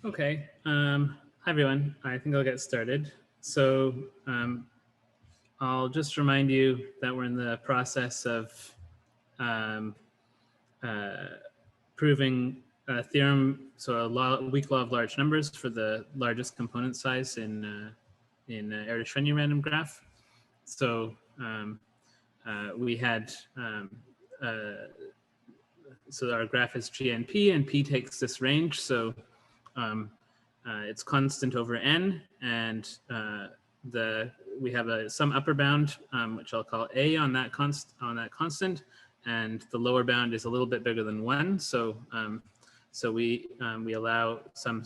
Okay. Hi, everyone. I think I'll get started. So I'll just remind you that we're in the process of um, proving a theorem, so a weak law of large numbers for the largest component size in Addario-Berry random graph. So we had so our graph is G and P takes this range. So it's constant over n, and we have some upper bound, which I'll call a on that constant, and the lower bound is a little bit bigger than 1. So we allow some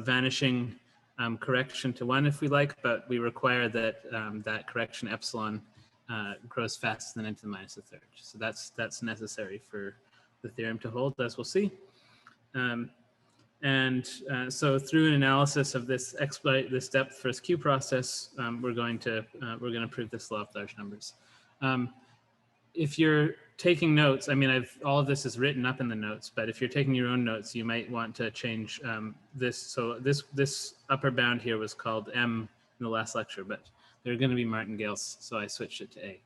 vanishing correction to 1 if we like, but we require that that correction epsilon grows faster than n to the minus a third. So that's necessary for the theorem to hold, as we'll see. So through an analysis of this depth first Q process, we're going to prove this law of large numbers. If you're taking notes, I mean, all of this is written up in the notes, but if you're taking your own notes, you might want to change this. So this upper bound here was called M in the last lecture, but they're going to be martingales, so I switched it to A.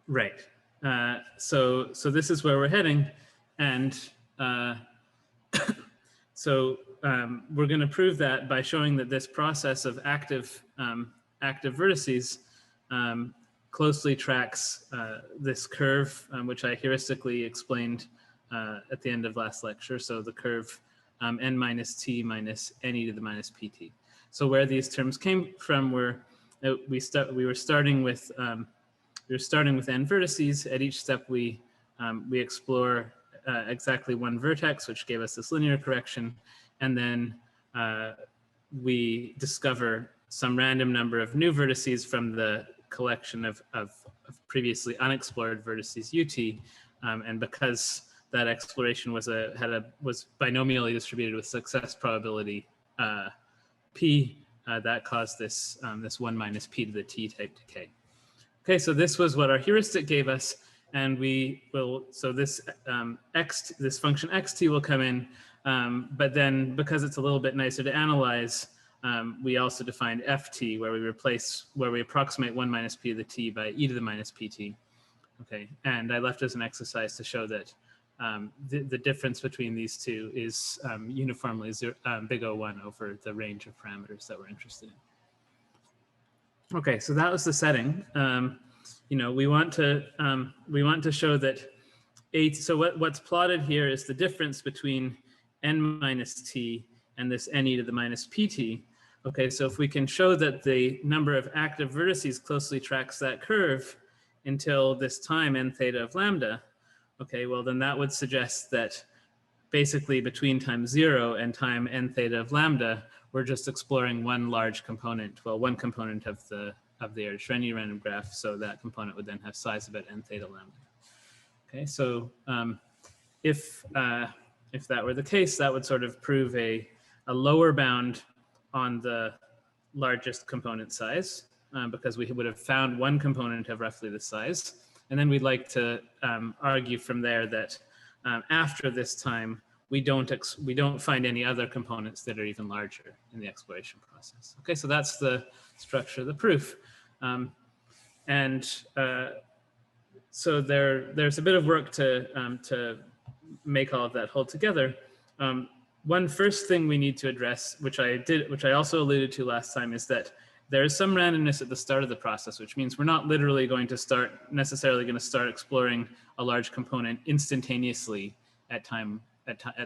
Right. So this is where we're heading, and so we're going to prove that by showing that this process of active vertices closely tracks this curve, which I heuristically explained at the end of last lecture. So the curve n minus t minus n e to the minus pt. So where these terms came from were we were starting with n vertices. At each step we explore exactly one vertex, which gave us this linear correction, and then we discover some random number of new vertices from the collection of previously unexplored vertices ut, and because that exploration was binomially distributed with success probability p, that caused this 1 minus p to the t type decay. Okay, so this was what our heuristic gave us, and we will, so this this function xt will come in, but then because it's a little bit nicer to analyze, we also defined ft, where we approximate 1 minus p to the t by e to the minus pt. Okay, and I left as an exercise to show that the difference between these two is uniformly big O1 over the range of parameters that we're interested in. Okay, so that was the setting. You know, we want to show that so what's plotted here is the difference between n minus t and this n e to the minus pt. Okay, so if we can show that the number of active vertices closely tracks that curve until this time n theta of lambda, okay, well then that would suggest that basically between time 0 and time n theta of lambda, we're just exploring one large component, well, one component of the Addario-Berry random graph, so that component would then have size about n theta lambda. Okay, so if that were the case, that would sort of prove a lower bound on the largest component size, because we would have found one component of roughly this size. And then we'd like to argue from there that after this time, we don't find any other components that are even larger in the exploration process. Okay, so that's the structure of the proof. So there's a bit of work to make all of that hold together. One first thing we need to address, which I also alluded to last time, is that there is some randomness at the start of the process, which means we're not literally necessarily going to start exploring a large component instantaneously at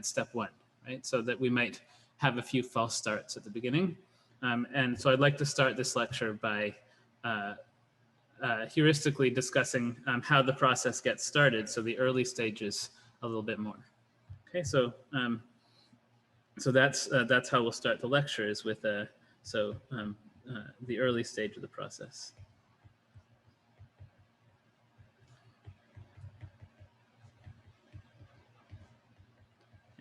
step 1, right? So that we might have a few false starts at the beginning. And so I'd like to start this lecture by heuristically discussing how the process gets started, so the early stages a little bit more. Okay, so that's how we'll start the lecture, is with the early stage of the process.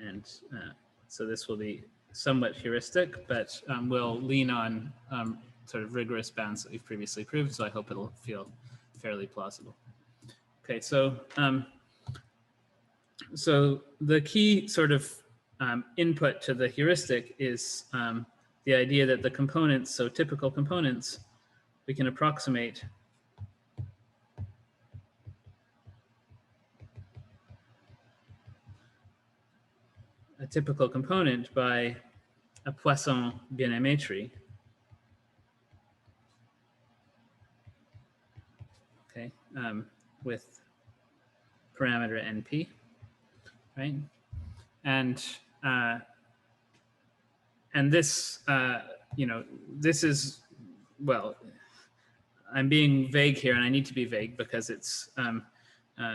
And so this will be somewhat heuristic, but we'll lean on sort of rigorous bounds that we've previously proved, so I hope it'll feel fairly plausible. Okay, so So the key sort of input to the heuristic is the idea that the components, so typical components, we can approximate a typical component by a Poisson bien-aimé tree. Okay, with parameter NP, right? And this, you know, this is, well, I'm being vague here, and I need to be vague because it's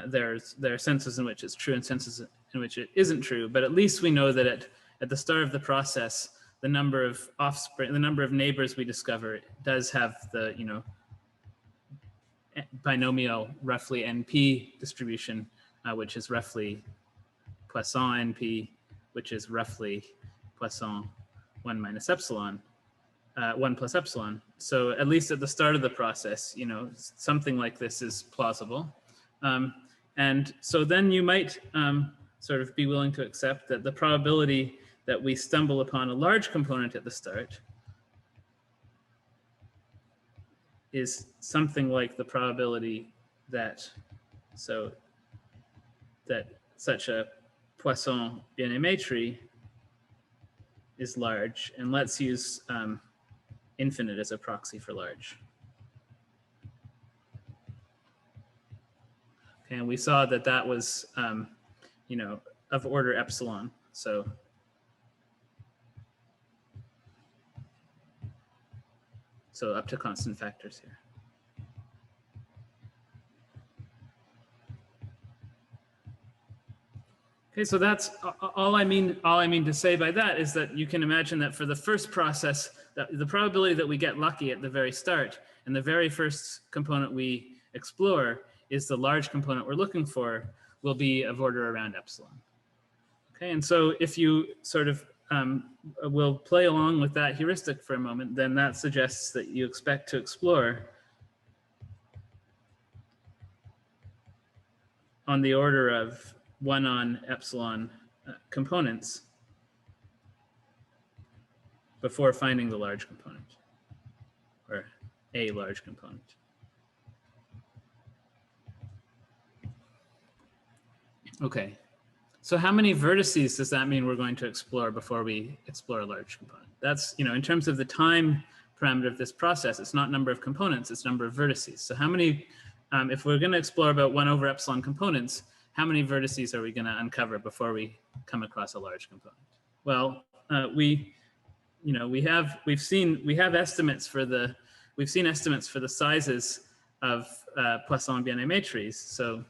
there are senses in which it's true and senses in which it isn't true. But at least we know that at the start of the process, the number of offspring, the number of neighbors we discover does have the, you know, binomial roughly NP distribution, which is roughly Poisson NP, which is roughly Poisson 1 minus epsilon, 1 plus epsilon. So at least at the start of the process, you know, something like this is plausible. And so then you might sort of be willing to accept that the probability that we stumble upon a large component at the start is something like the probability that, so that such a Poisson bien-aimé tree is large, and let's use infinite as a proxy for large. Okay, and we saw that that was, you know, of order epsilon. So up to constant factors here. Okay, so that's all I mean to say by that is that you can imagine that for the first process, that the probability that we get lucky at the very start and the very first component we explore is the large component we're looking for will be of order around epsilon. Okay, and so if you sort of will play along with that heuristic for a moment, then that suggests that you expect to explore on the order of 1 on epsilon components before finding the large component, or a large component. Okay, so how many vertices does that mean we're going to explore before we explore a large component? That's, you know, in terms of the time parameter of this process, it's not number of components, it's number of vertices. So how many, if we're going to explore about 1 over epsilon components, how many vertices are we going to uncover before we come across a large component? Well, we have estimates for the, we've seen estimates for the sizes of Poisson bien-aimé trees. So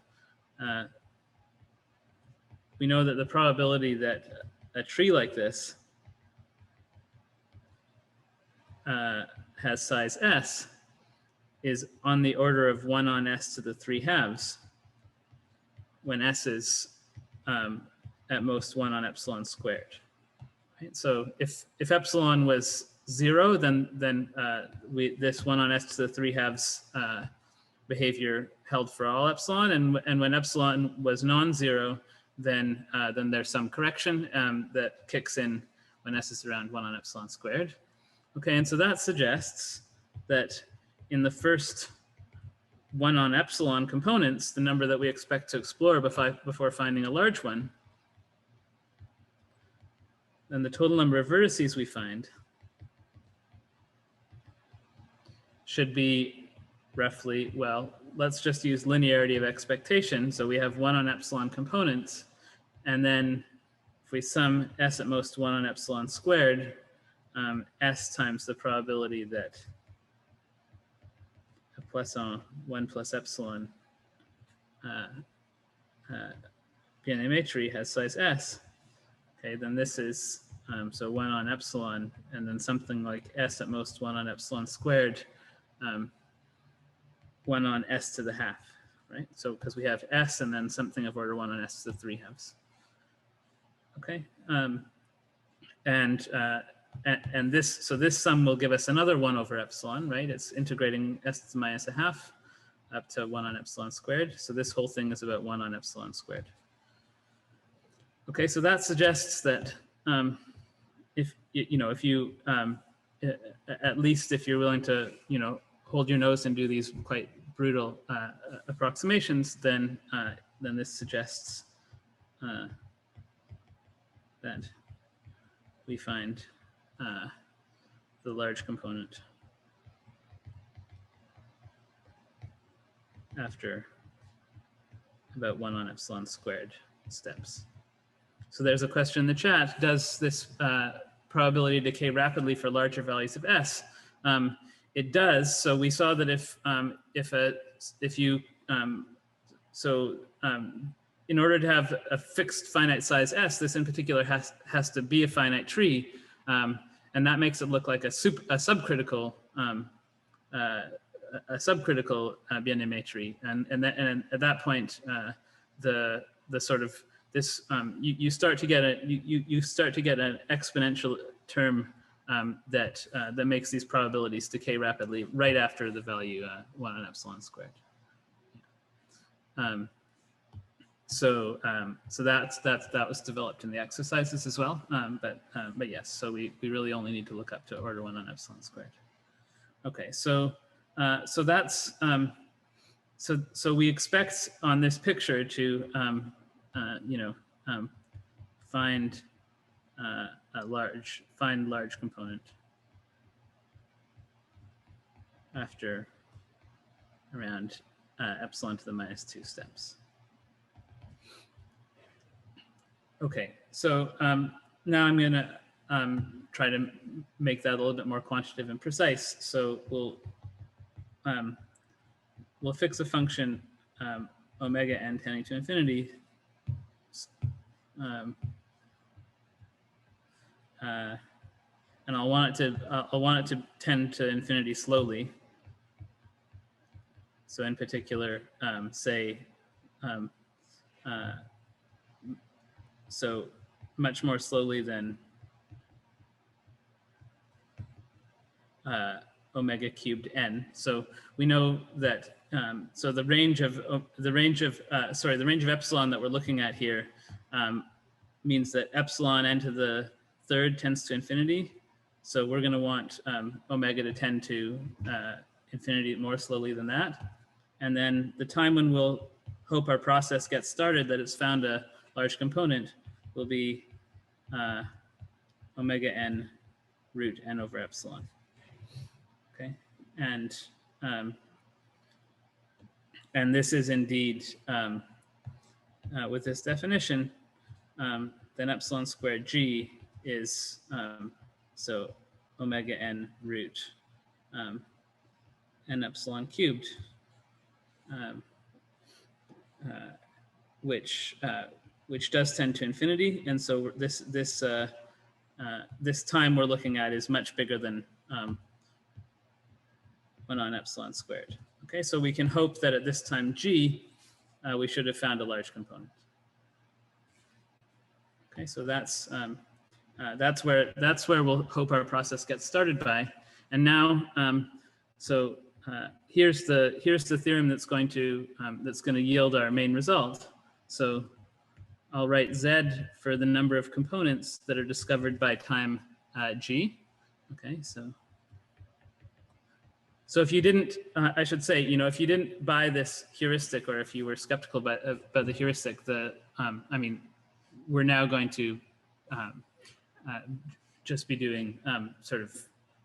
we know that the probability that a tree like this has size s is on the order of 1 on s to the 3/2 when s is at most 1 on epsilon squared. Right? So if epsilon was 0, then this 1 on s to the 3/2 behavior held for all epsilon, and when epsilon was non-zero, then there's some correction that kicks in when s is around 1 on epsilon squared. Okay, and so that suggests that in the first 1 on epsilon components, the number that we expect to explore before finding a large one, then the total number of vertices we find should be roughly, well, let's just use linearity of expectation. So we have 1 on epsilon components, and then if we sum s at most 1 on epsilon squared, s times the probability that a Poisson 1 plus epsilon bien-aimé tree has size s. Okay, then this is so 1 on epsilon, and then something like s at most 1 on epsilon squared, 1 on s to the half, right? So because we have s and then something of order 1 on s to the 3/2. Okay, and this sum will give us another 1 over epsilon, right? It's integrating s to the minus a half up to 1 on epsilon squared. So this whole thing is about 1 on epsilon squared. Okay, so that suggests that if you at least if you're willing to hold your nose and do these quite brutal approximations, then this suggests that we find the large component after about 1 on epsilon squared steps. So there's a question in the chat: does this probability decay rapidly for larger values of S? It does. So we saw that in order to have a fixed finite size S, this in particular has to be a finite tree, and that makes it look like a subcritical bien-aimé tree, and at that point the sort of this you start to get an exponential term that makes these probabilities decay rapidly right after the value 1 on epsilon squared. So that was developed in the exercises as well, but yes, so we really only need to look up to order 1 on epsilon squared. Okay, so that's so we expect on this picture to find large component after around epsilon to the -2 steps. Okay, so now I'm going to try to make that a little bit more quantitative and precise. So we'll fix a function omega n tending to infinity, and I'll want it to tend to infinity slowly. So in particular, say so much more slowly than omega cubed n. So we know that so the range of epsilon that we're looking at here means that epsilon n to the third tends to infinity. So we're going to want omega to tend to infinity more slowly than that. And then the time when we'll hope our process gets started, that it's found a large component, will be omega n root n over epsilon. Okay, and this is indeed with this definition, then epsilon squared g is so omega n root n epsilon cubed, which does tend to infinity, and so this time we're looking at is much bigger than 1 on epsilon squared. Okay, so we can hope that at this time g, we should have found a large component. Okay, so that's where we'll hope our process gets started by. And now, here's the theorem that's going to yield our main result. So I'll write Z for the number of components that are discovered by time g. Okay, so if you didn't, I should say, if you didn't buy this heuristic, or if you were skeptical about the heuristic, I mean, we're now going to just be doing sort of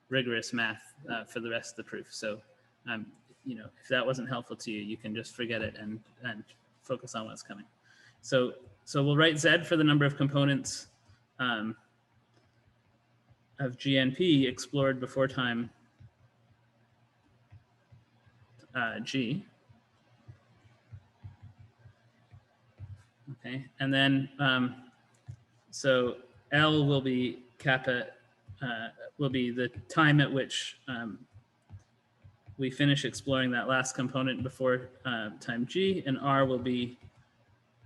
rigorous math for the rest of the proof. So, if that wasn't helpful to you, you can just forget it and focus on what's coming. So we'll write Z for the number of components of GNP explored before time G. Okay, and then so L will be kappa, will be the time at which we finish exploring that last component before time G, and R will be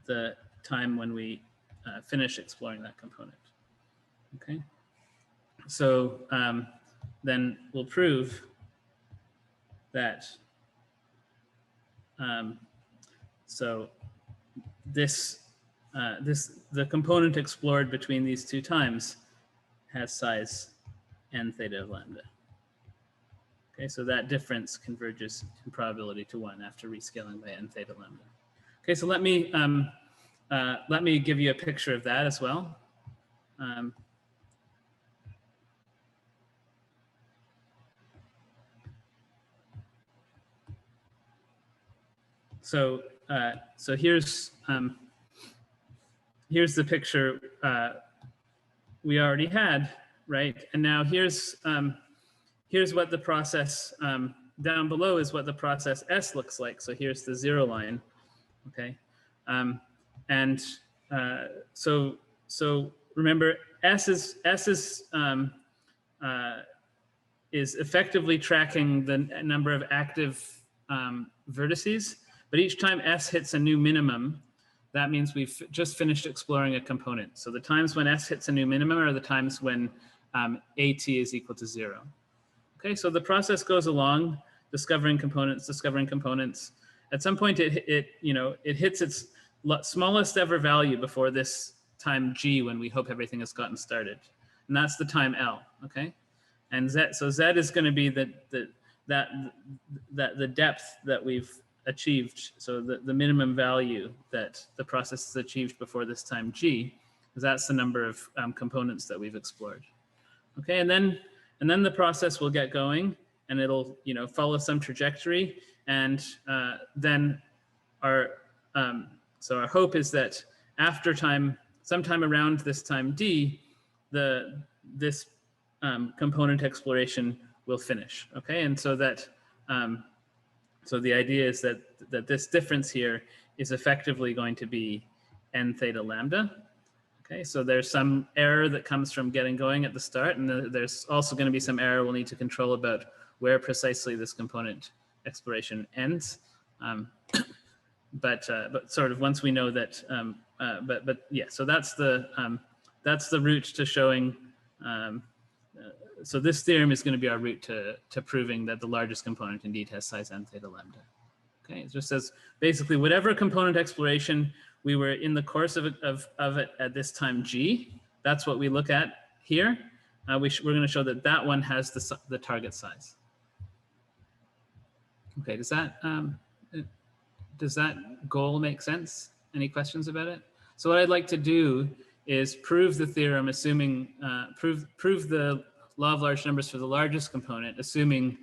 the time when we finish exploring that component. Okay, so then we'll prove that so this the component explored between these two times has size n theta of lambda. Okay, so that difference converges in probability to 1 after rescaling by n theta lambda. Okay, so let me give you a picture of that as well. So here's the picture we already had, right? And now here's what the process down below is what the process S looks like. So here's the 0 line, okay? So remember, S is effectively tracking the number of active vertices, but each time S hits a new minimum, that means we've just finished exploring a component. So the times when S hits a new minimum are the times when AT is equal to 0. Okay, so the process goes along, discovering components. At some point, it hits its smallest ever value before this time G, when we hope everything has gotten started, and that's the time L. Okay, and Z is going to be the depth that we've achieved. So the minimum value that the process has achieved before this time G, because that's the number of components that we've explored. Okay, and then the process will get going, and it'll follow some trajectory, and then our hope is that after sometime around this time D, this component exploration will finish. Okay, and so that so the idea is that this difference here is effectively going to be n theta lambda. Okay, so there's some error that comes from getting going at the start, and there's also going to be some error we'll need to control about where precisely this component exploration ends. But sort of once we know that, but yeah, so that's the route to showing. So this theorem is going to be our route to proving that the largest component indeed has size n theta lambda. Okay, it just says basically whatever component exploration we were in the course of it at this time G, that's what we look at here. We're going to show that one has the target size. Okay, does that goal make sense? Any questions about it? So what I'd like to do is prove the theorem, assuming prove the law of large numbers for the largest component, assuming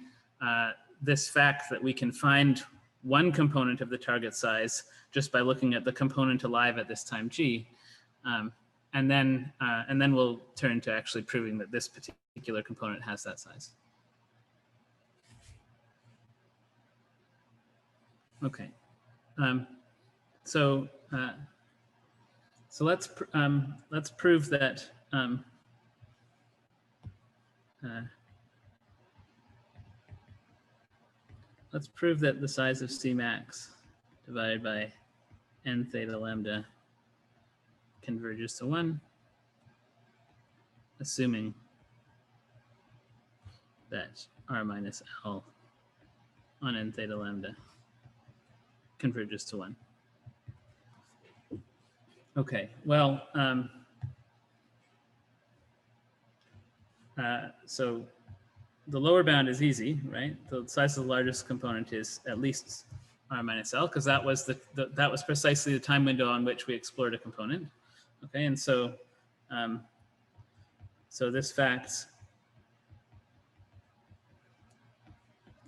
this fact that we can find one component of the target size just by looking at the component alive at this time G, and then we'll turn to actually proving that this particular component has that size. Okay, so let's prove that. Let's prove that the size of C max divided by n theta lambda converges to 1, assuming that R minus L on n theta lambda converges to 1. Okay, well, so the lower bound is easy, right? The size of the largest component is at least R minus L, because that was that was precisely the time window on which we explored a component. Okay, and so so this fact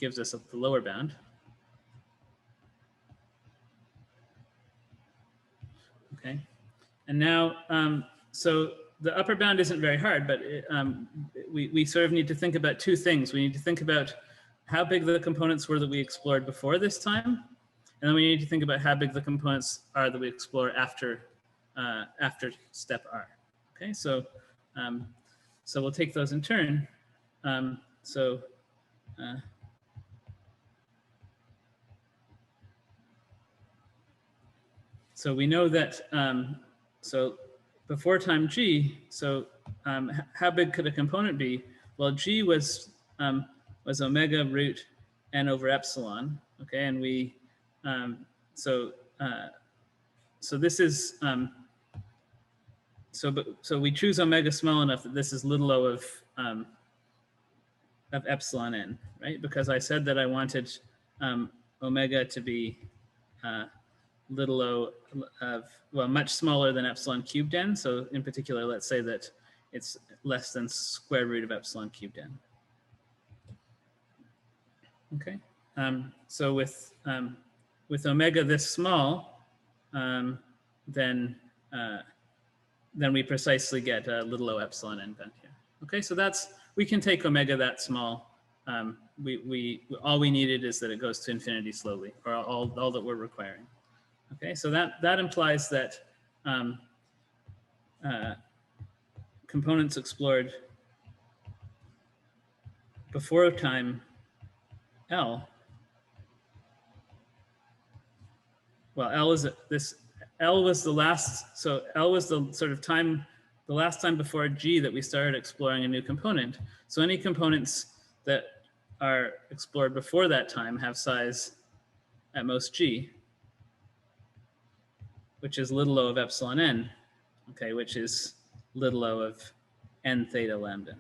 gives us the lower bound. Okay, and now so the upper bound isn't very hard, but we sort of need to think about two things. We need to think about how big the components were that we explored before this time, and then we need to think about how big the components are that we explore after step R. Okay, so so we'll take those in turn. So we know that so before time G, so how big could a component be? Well, G was omega root n over epsilon. Okay, and we so this is so we choose omega small enough that this is little o of epsilon n, right? Because I said that I wanted omega to be little o of, well, much smaller than epsilon cubed n. So in particular, let's say that it's less than square root of epsilon cubed n. Okay. So with omega this small, then we precisely get little o epsilon n down here. Okay, so we can take omega that small. All we needed is that it goes to infinity slowly, or all that we're requiring. Okay, so that implies that components explored before time L. Well, L was the last, so L was the sort of time, the last time before G that we started exploring a new component. So any components that are explored before that time have size at most G, which is little o of epsilon n, okay, which is little o of n theta lambda.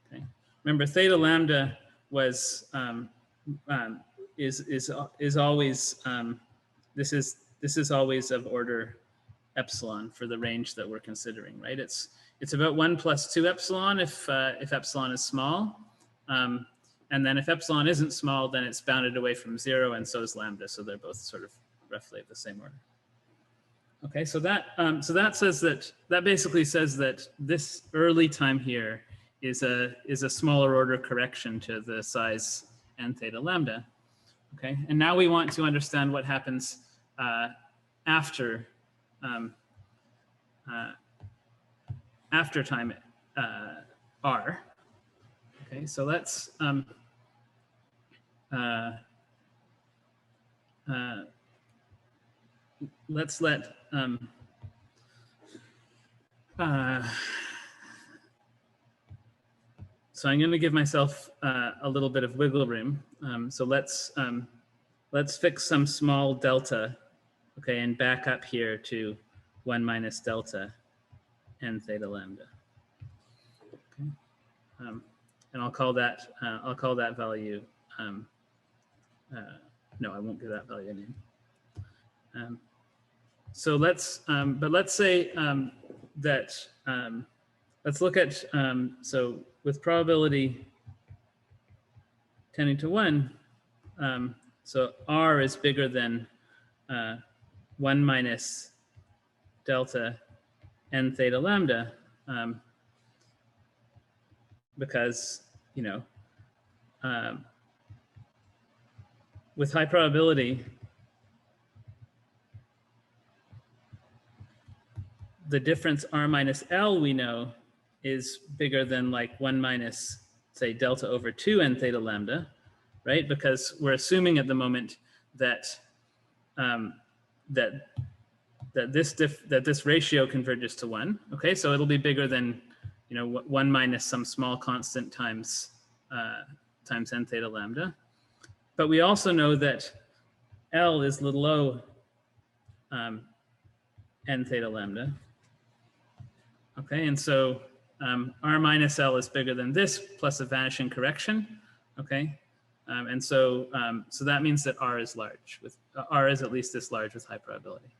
Okay, remember theta lambda was is always this is always of order epsilon for the range that we're considering, right? It's about 1 plus 2 epsilon if epsilon is small, and then if epsilon isn't small, then it's bounded away from 0, and so is lambda. So they're both sort of roughly of the same order. Okay, so that says that basically says that this early time here is a smaller order correction to the size n theta lambda. Okay, and now we want to understand what happens after time r. Okay, so let's let so I'm going to give myself a little bit of wiggle room. So let's fix some small delta, okay, and back up here to 1 minus delta n theta lambda. Okay, and I'll call that value. No, I won't give that value a name. So let's say that let's look at so with probability tending to 1, so r is bigger than 1 minus delta n theta lambda, because, you know, with high probability, the difference r minus L we know is bigger than like 1 minus, say, delta over 2 n theta lambda, right? Because we're assuming at the moment that that this ratio converges to 1. Okay, so it'll be bigger than, you know, 1 minus some small constant times times n theta lambda. But we also know that L is little o n theta lambda. Okay, and so r minus L is bigger than this plus a vanishing correction. Okay, and so so that means that R is large. With R is at least this large with high probability.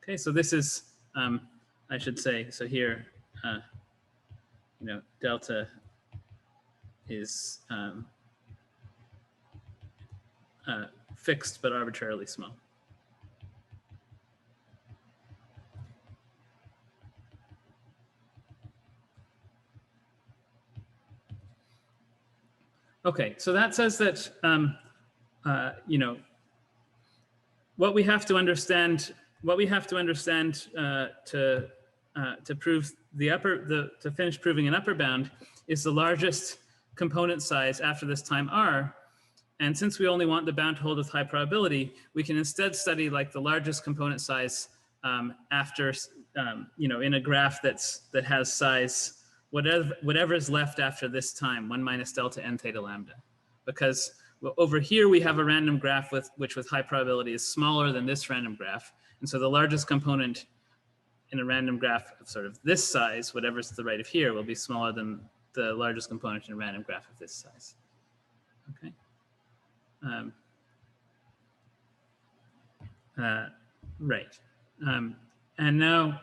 Okay, so this is I should say, so here you know, delta is fixed but arbitrarily small. Okay, so that says that you know, what we have to understand to prove to finish proving an upper bound is the largest component size after this time r. And since we only want the bound to hold with high probability, we can instead study like the largest component size after you know, in a graph that has size whatever is left after this time, 1 minus delta n theta lambda. Because over here we have a random graph which with high probability is smaller than this random graph. And so the largest component in a random graph of sort of this size, whatever's to the right of here will be smaller than the largest component in a random graph of this size. Okay. Right. And now,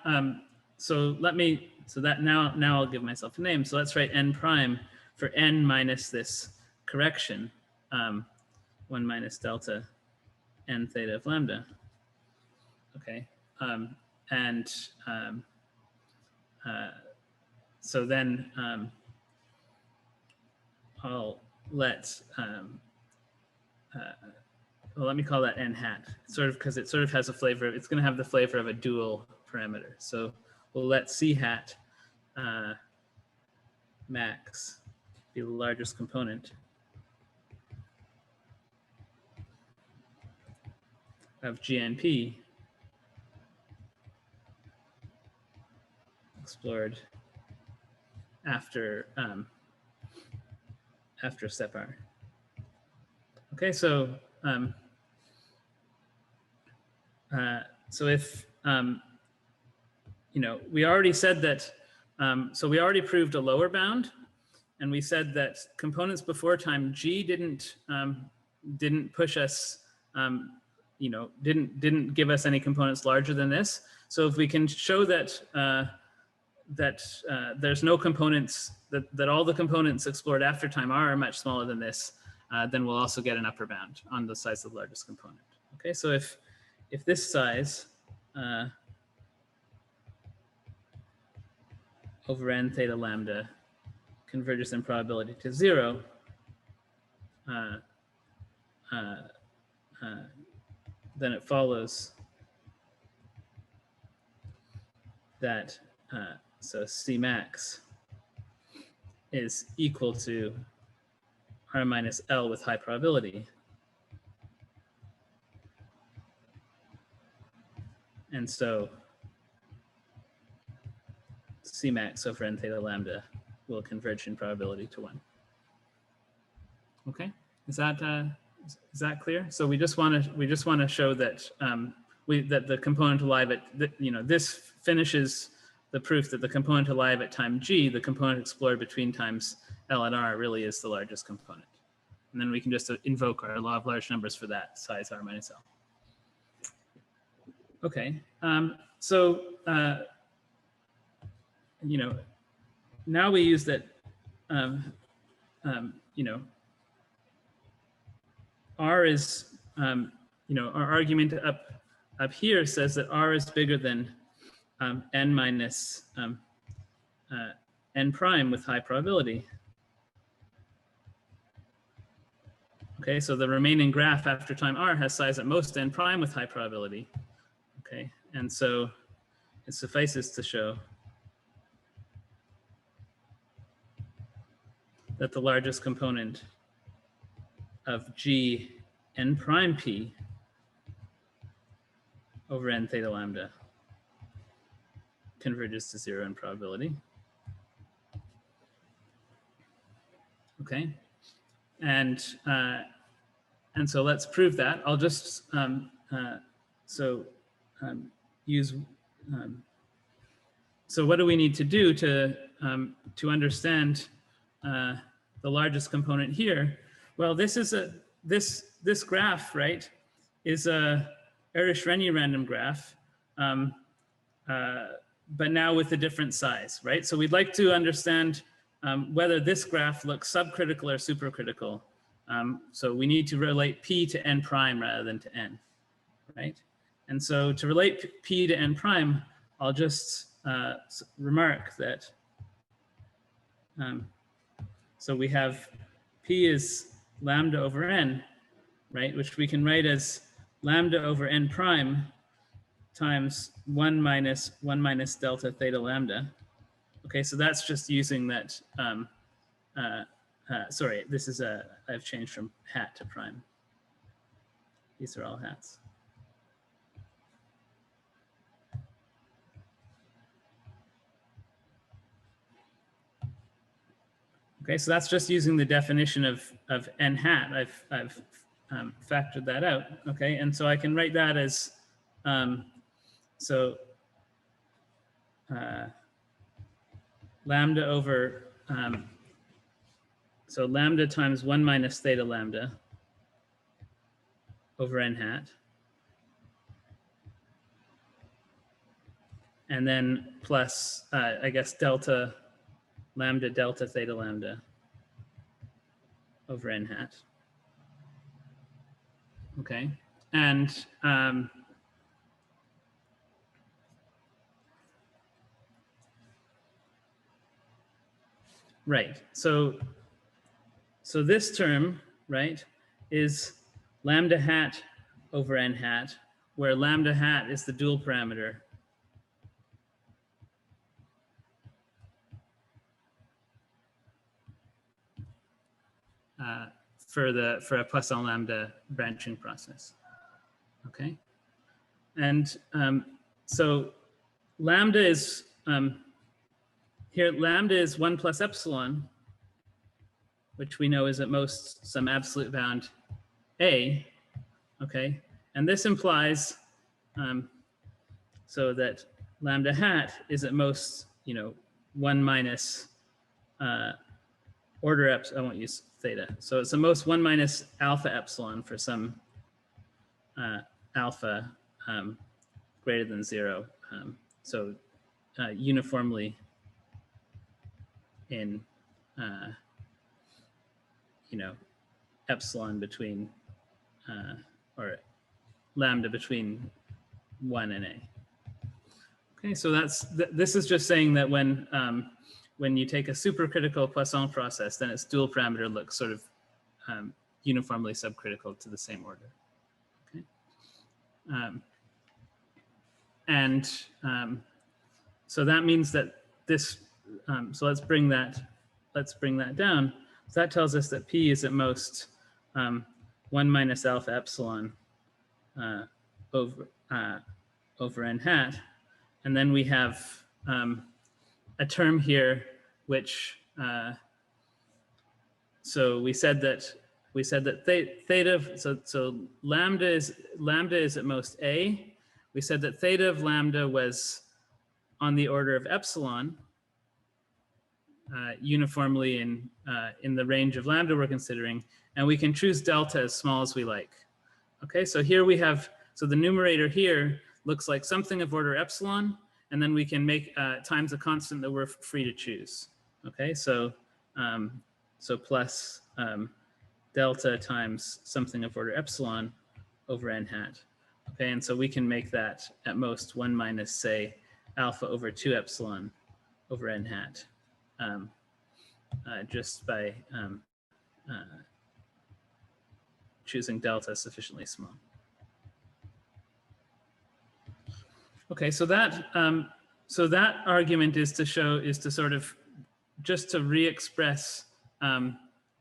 so now I'll give myself a name. So let's write n prime for n minus this correction, 1 minus delta n theta of lambda. Okay. So then I'll let, well, let me call that n hat, sort of because it sort of has a flavor. It's going to have the flavor of a dual parameter. So we'll let c hat max be the largest component of GNP explored after step R. Okay, so so if we already said that, so we already proved a lower bound, and we said that components before time G didn't push us, didn't give us any components larger than this. So if we can show that there's no components, that all the components explored after time R are much smaller than this, then we'll also get an upper bound on the size of the largest component. Okay, so if this size over n theta lambda converges in probability to 0, then it follows that so C max is equal to R minus L with high probability. And so C max over n theta lambda will converge in probability to 1. Okay, is that clear? So we just want to show that that the component alive at this finishes the proof that the component alive at time G, the component explored between times L and R, really is the largest component. And then we can just invoke our law of large numbers for that size R minus L. Okay, so now we use that, R is, our argument up here says that R is bigger than n minus n prime with high probability. Okay, so the remaining graph after time R has size at most n prime with high probability. Okay, and so it suffices to show that the largest component of G n prime P over n theta lambda converges to 0 in probability. Okay, and so let's prove that. I'll just use. So what do we need to do to understand the largest component here? Well, this is this graph, right, is a Erish-Renyi random graph, but now with a different size, right? So we'd like to understand whether this graph looks subcritical or supercritical. So we need to relate P to n prime rather than to n, right? And so to relate P to n prime, I'll just remark that, so we have P is lambda over n, right? Which we can write as lambda over n prime times 1 minus delta theta lambda. Okay, so that's just using that, sorry, this is I've changed from hat to prime. These are all hats. Okay, so that's just using the definition of n hat. I've factored that out. Okay, and so I can write that as, so lambda over, so lambda times 1 minus theta lambda over n hat. And then plus, I guess, delta lambda delta theta lambda over n hat. Okay, and right, so this term, right, is lambda hat over n hat, where lambda hat is the dual parameter. For a Poisson lambda branching process. Okay, and so lambda is here. Lambda is 1 plus epsilon, which we know is at most some absolute bound a. Okay, and this implies so that lambda hat is at most 1 minus order epsilon. I won't use theta. So it's the most 1 minus alpha epsilon for some alpha greater than 0. So uniformly in epsilon between or lambda between 1 and a. Okay, so this is just saying that when you take a supercritical Poisson process, then its dual parameter looks sort of uniformly subcritical to the same order. Okay, so that means that this. So let's bring that down. So that tells us that P is at most 1 minus alpha epsilon over n hat, and then we have a term here which so we said that theta, so lambda is at most a. We said that theta of lambda was on the order of epsilon, uniformly in the range of lambda we're considering, and we can choose delta as small as we like. Okay, so here we have, so the numerator here looks like something of order epsilon, and then we can make times a constant that we're free to choose. Okay, so plus delta times something of order epsilon over n hat. Okay, and so we can make that at most 1 minus, say, alpha over 2 epsilon over n hat, just by choosing delta sufficiently small. Okay, so that argument is to sort of just to re-express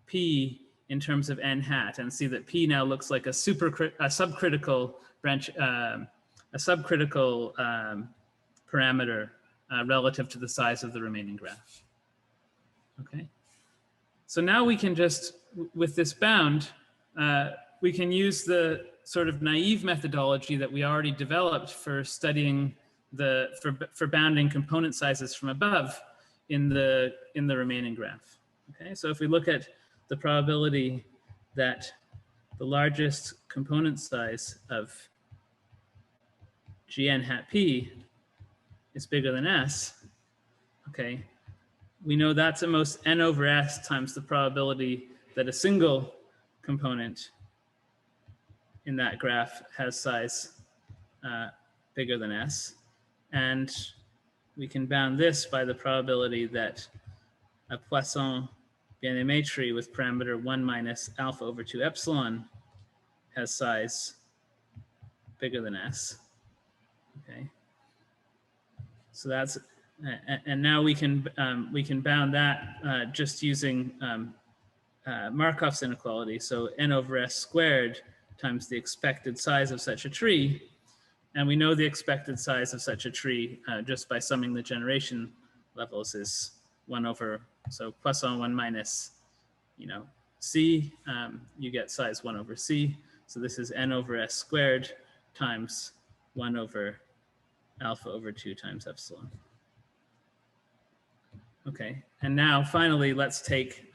P in terms of n hat and see that P now looks like a subcritical branch, a subcritical parameter relative to the size of the remaining graph. Okay, so now we can just, with this bound, we can use the sort of naive methodology that we already developed for studying for bounding component sizes from above in the remaining graph. Okay, so if we look at the probability that the largest component size of Gn hat P is bigger than S, okay, we know that's at most n over S times the probability that a single component in that graph has size bigger than S. And we can bound this by the probability that a Poisson bien-aimé tree with parameter 1 minus alpha over 2 epsilon has size bigger than S. Okay. So that's, and now we can bound that just using Markov's inequality. So n over S squared times the expected size of such a tree. And we know the expected size of such a tree just by summing the generation levels is 1 over, so Poisson 1 minus, C, you get size 1 over C. So this is n over S squared times 1 over alpha over 2 times epsilon. Okay, and now finally, let's take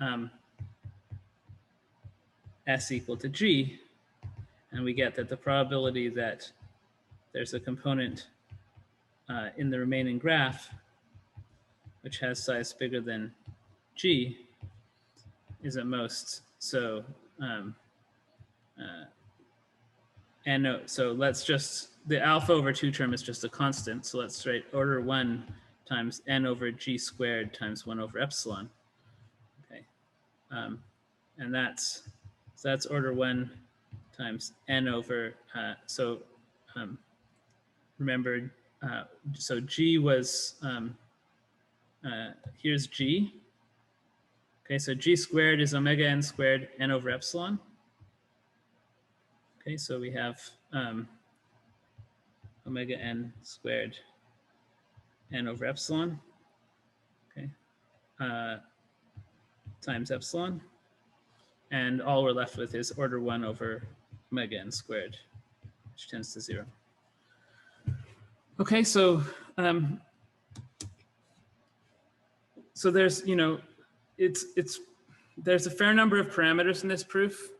S equal to G, and we get that the probability that there's a component in the remaining graph which has size bigger than G is at most. So so let's just, the alpha over 2 term is just a constant. So let's write order 1 times n over G squared times 1 over epsilon. Okay, and that's order 1 times n over, remember, so G was, here's G. Okay, so G squared is omega n squared n over epsilon. Okay, so we have omega n squared n over epsilon, okay, times epsilon. And all we're left with is order 1 over omega n squared, which tends to 0. Okay, so so there's, there's a fair number of parameters in this proof.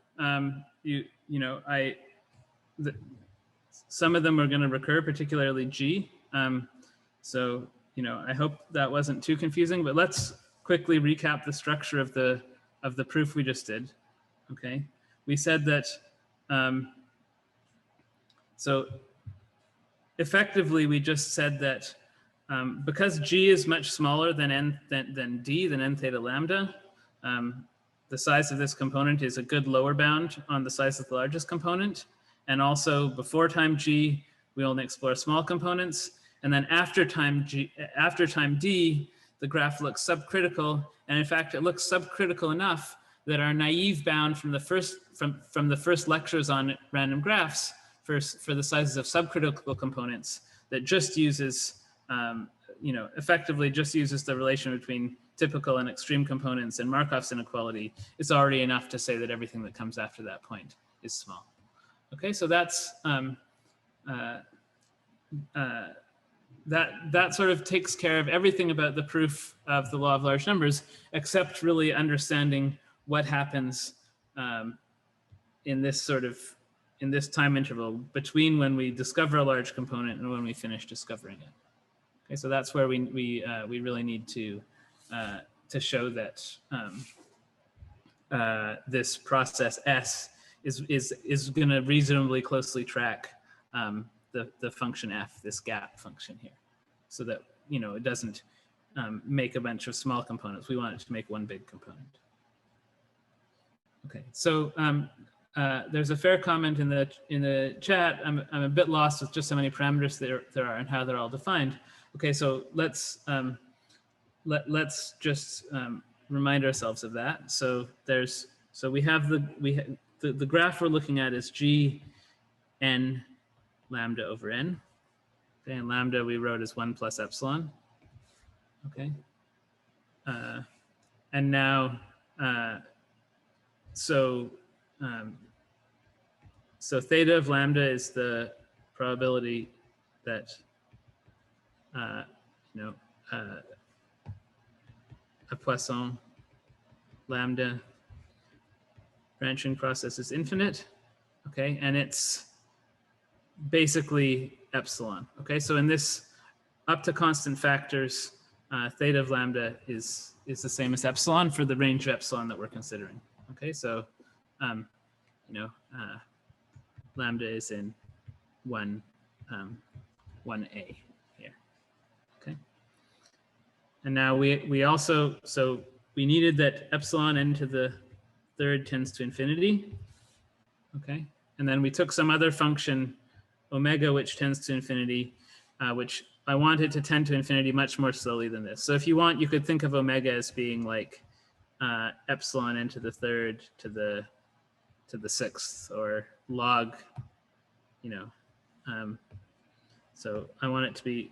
Some of them are going to recur, particularly G. So, I hope that wasn't too confusing, but let's quickly recap the structure of the proof we just did. Okay, we said that, so effectively we just said that because G is much smaller than n theta lambda, the size of this component is a good lower bound on the size of the largest component. And also before time G, we only explore small components. And then after time D, the graph looks subcritical. And in fact, it looks subcritical enough that our naive bound from the first lectures on random graphs for the sizes of subcritical components that just uses, effectively just uses the relation between typical and extreme components and Markov's inequality, is already enough to say that everything that comes after that point is small. Okay, so that's that sort of takes care of everything about the proof of the law of large numbers, except really understanding what happens in this time interval between when we discover a large component and when we finish discovering it. Okay, so that's where we really need to show that this process S is going to reasonably closely track the function f, this gap function here, so that it doesn't make a bunch of small components. We want it to make one big component. Okay, so there's a fair comment in the chat. I'm a bit lost with just how many parameters there are and how they're all defined. Okay, so let's just remind ourselves of that. So we have the graph we're looking at is G n lambda over n. Okay, and lambda we wrote as 1 plus epsilon. Okay, and now so theta of lambda is the probability that a Poisson lambda branching process is infinite. Okay, and it's basically epsilon. Okay, so in this up to constant factors, theta of lambda is the same as epsilon for the range of epsilon that we're considering. Okay, so lambda is in 1A here. Okay, and now we also, so we needed that epsilon n to the third tends to infinity. Okay, and then we took some other function omega which tends to infinity, which I want it to tend to infinity much more slowly than this. So if you want, you could think of omega as being like epsilon n to the third to the sixth, or log, so I want it to be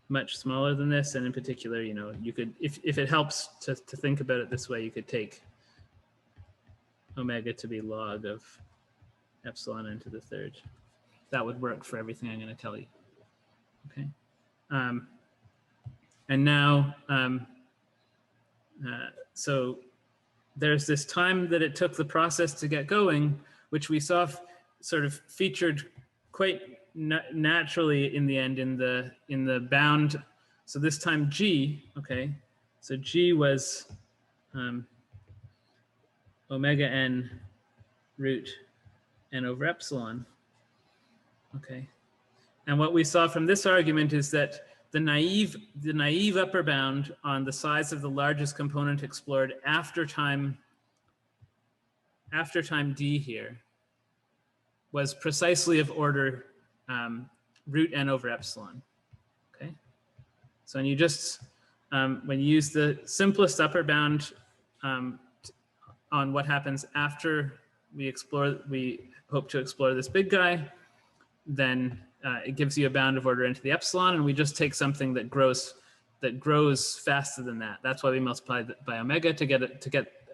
much smaller than this. And in particular, you could, if it helps to think about it this way, you could take omega to be log of epsilon n to the third. That would work for everything I'm going to tell you. Okay. And now So there's this time that it took the process to get going, which we saw sort of featured quite naturally in the end in the bound. So this time G, okay, so G was omega n root n over epsilon, okay. And what we saw from this argument is that the naive upper bound on the size of the largest component explored after time d here was precisely of order root n over epsilon. Okay, so when you just when you use the simplest upper bound on what happens after we hope to explore this big guy, then it gives you a bound of order into the epsilon, and we just take something that grows faster than that. That's why we multiply by omega to get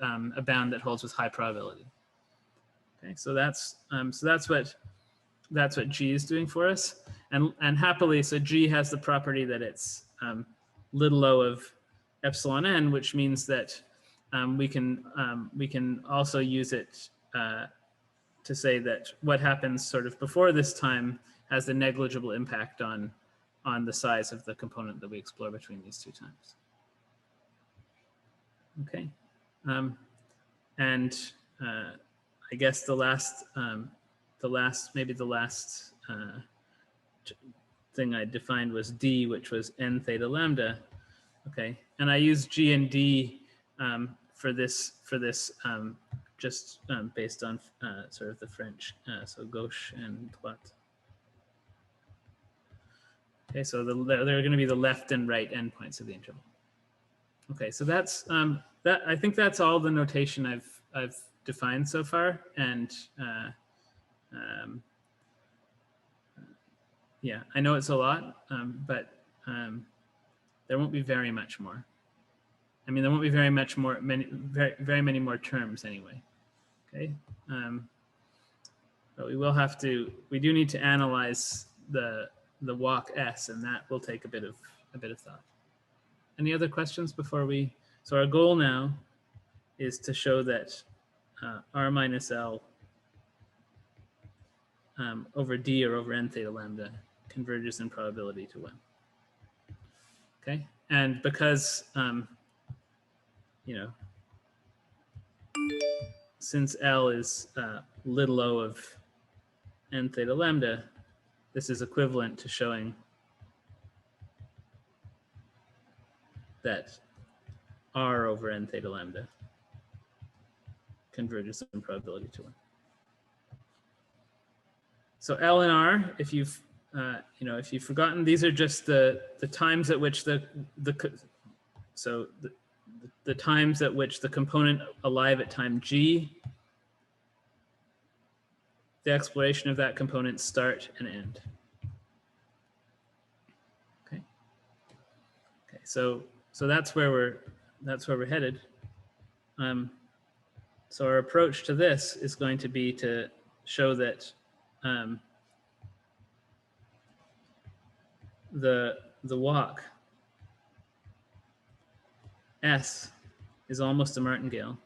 a bound that holds with high probability. Okay, so that's what G is doing for us, and happily, so G has the property that it's little o of epsilon n, which means that we can also use it to say that what happens sort of before this time has a negligible impact on the size of the component that we explore between these two times. Okay, and I guess the last thing I defined was D, which was n theta lambda. Okay, and I use G and D for this just based on sort of the French, so gauche and droite. Okay, so they're going to be the left and right endpoints of the interval. Okay, so that's that. I think that's all the notation I've defined so far, and yeah, I know it's a lot, but there won't be very much more. I mean, there won't be very very many more terms anyway. Okay, but we do need to analyze the walk S, and that will take a bit of thought. Any other questions before we? So our goal now is to show that R minus L over D or over n theta lambda converges in probability to 1. Okay, and because you know, since L is little o of n theta lambda, this is equivalent to showing that R over n theta lambda converges in probability to 1. So L and R, if you've if you've forgotten, these are just the times at which the times at which the component alive at time G, the exploration of that component start and end. Okay. Okay. So that's where we're headed. So our approach to this is going to be to show that the walk S is almost a martingale.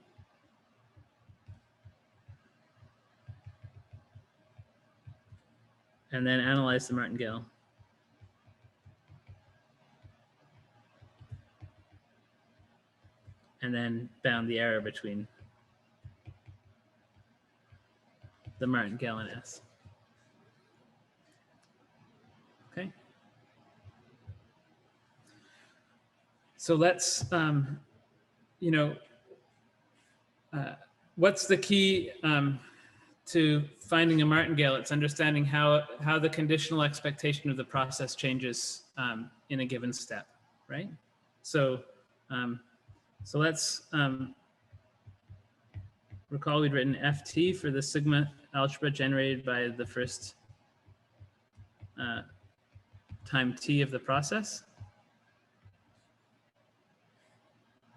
And then analyze the martingale. And then bound the error between the martingale and S. Okay. So let's, what's the key to finding a martingale? It's understanding how the conditional expectation of the process changes in a given step, right? So, so let's recall we'd written FT for the sigma algebra generated by the first time t of the process.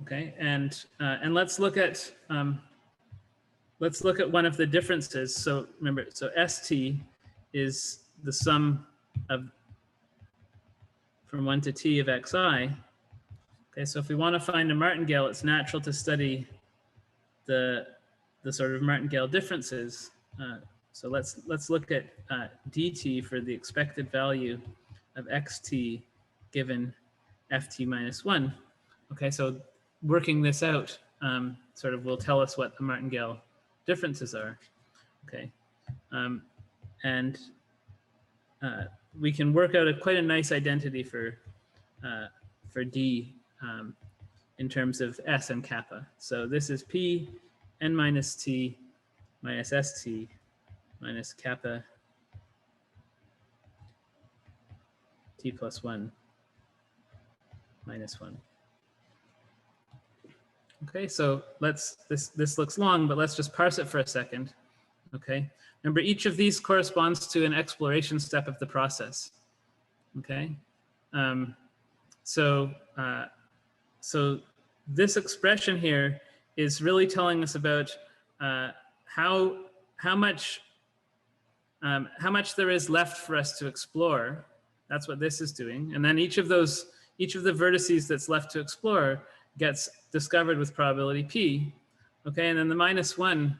Okay, and let's look at one of the differences. So remember, so ST is the sum of from 1 to t of xi. Okay, so if we want to find a martingale, it's natural to study the sort of martingale differences. So let's look at dt for the expected value of xt given ft minus 1. Okay, so working this out sort of will tell us what the martingale differences are. Okay, and we can work out quite a nice identity for d in terms of s and kappa. So this is p n minus t minus st minus kappa t plus 1 minus 1. Okay, so this looks long, but let's just parse it for a second. Okay, remember each of these corresponds to an exploration step of the process. Okay, so this expression here is really telling us about how much there is left for us to explore. That's what this is doing, and then each of the vertices that's left to explore gets discovered with probability p. Okay, and then the minus 1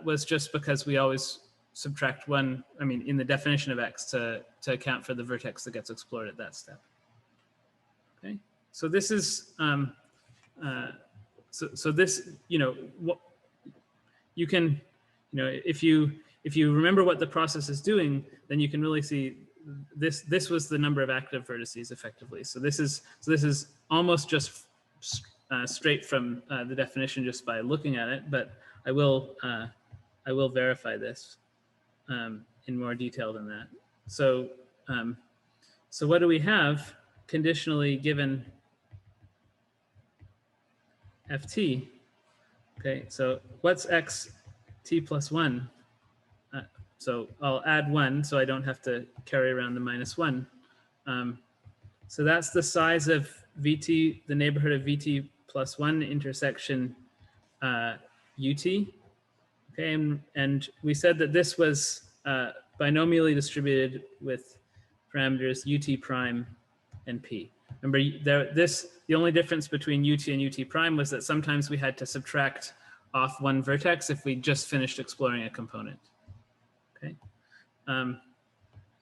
was just because we always subtract 1, I mean, in the definition of x to account for the vertex that gets explored at that step. Okay, so this is, so this, you know, what you can, you know, if you remember what the process is doing, then you can really see this was the number of active vertices effectively. So this is almost just straight from the definition just by looking at it, but I will verify this in more detail than that. So so what do we have conditionally given ft? Okay, so what's x t plus 1? So I'll add 1 so I don't have to carry around the minus 1. So that's the size of vt, the neighborhood of vt plus 1 intersection ut. Okay, and we said that this was binomially distributed with parameters ut prime and p. Remember, the only difference between ut and ut prime was that sometimes we had to subtract off one vertex if we just finished exploring a component. Okay,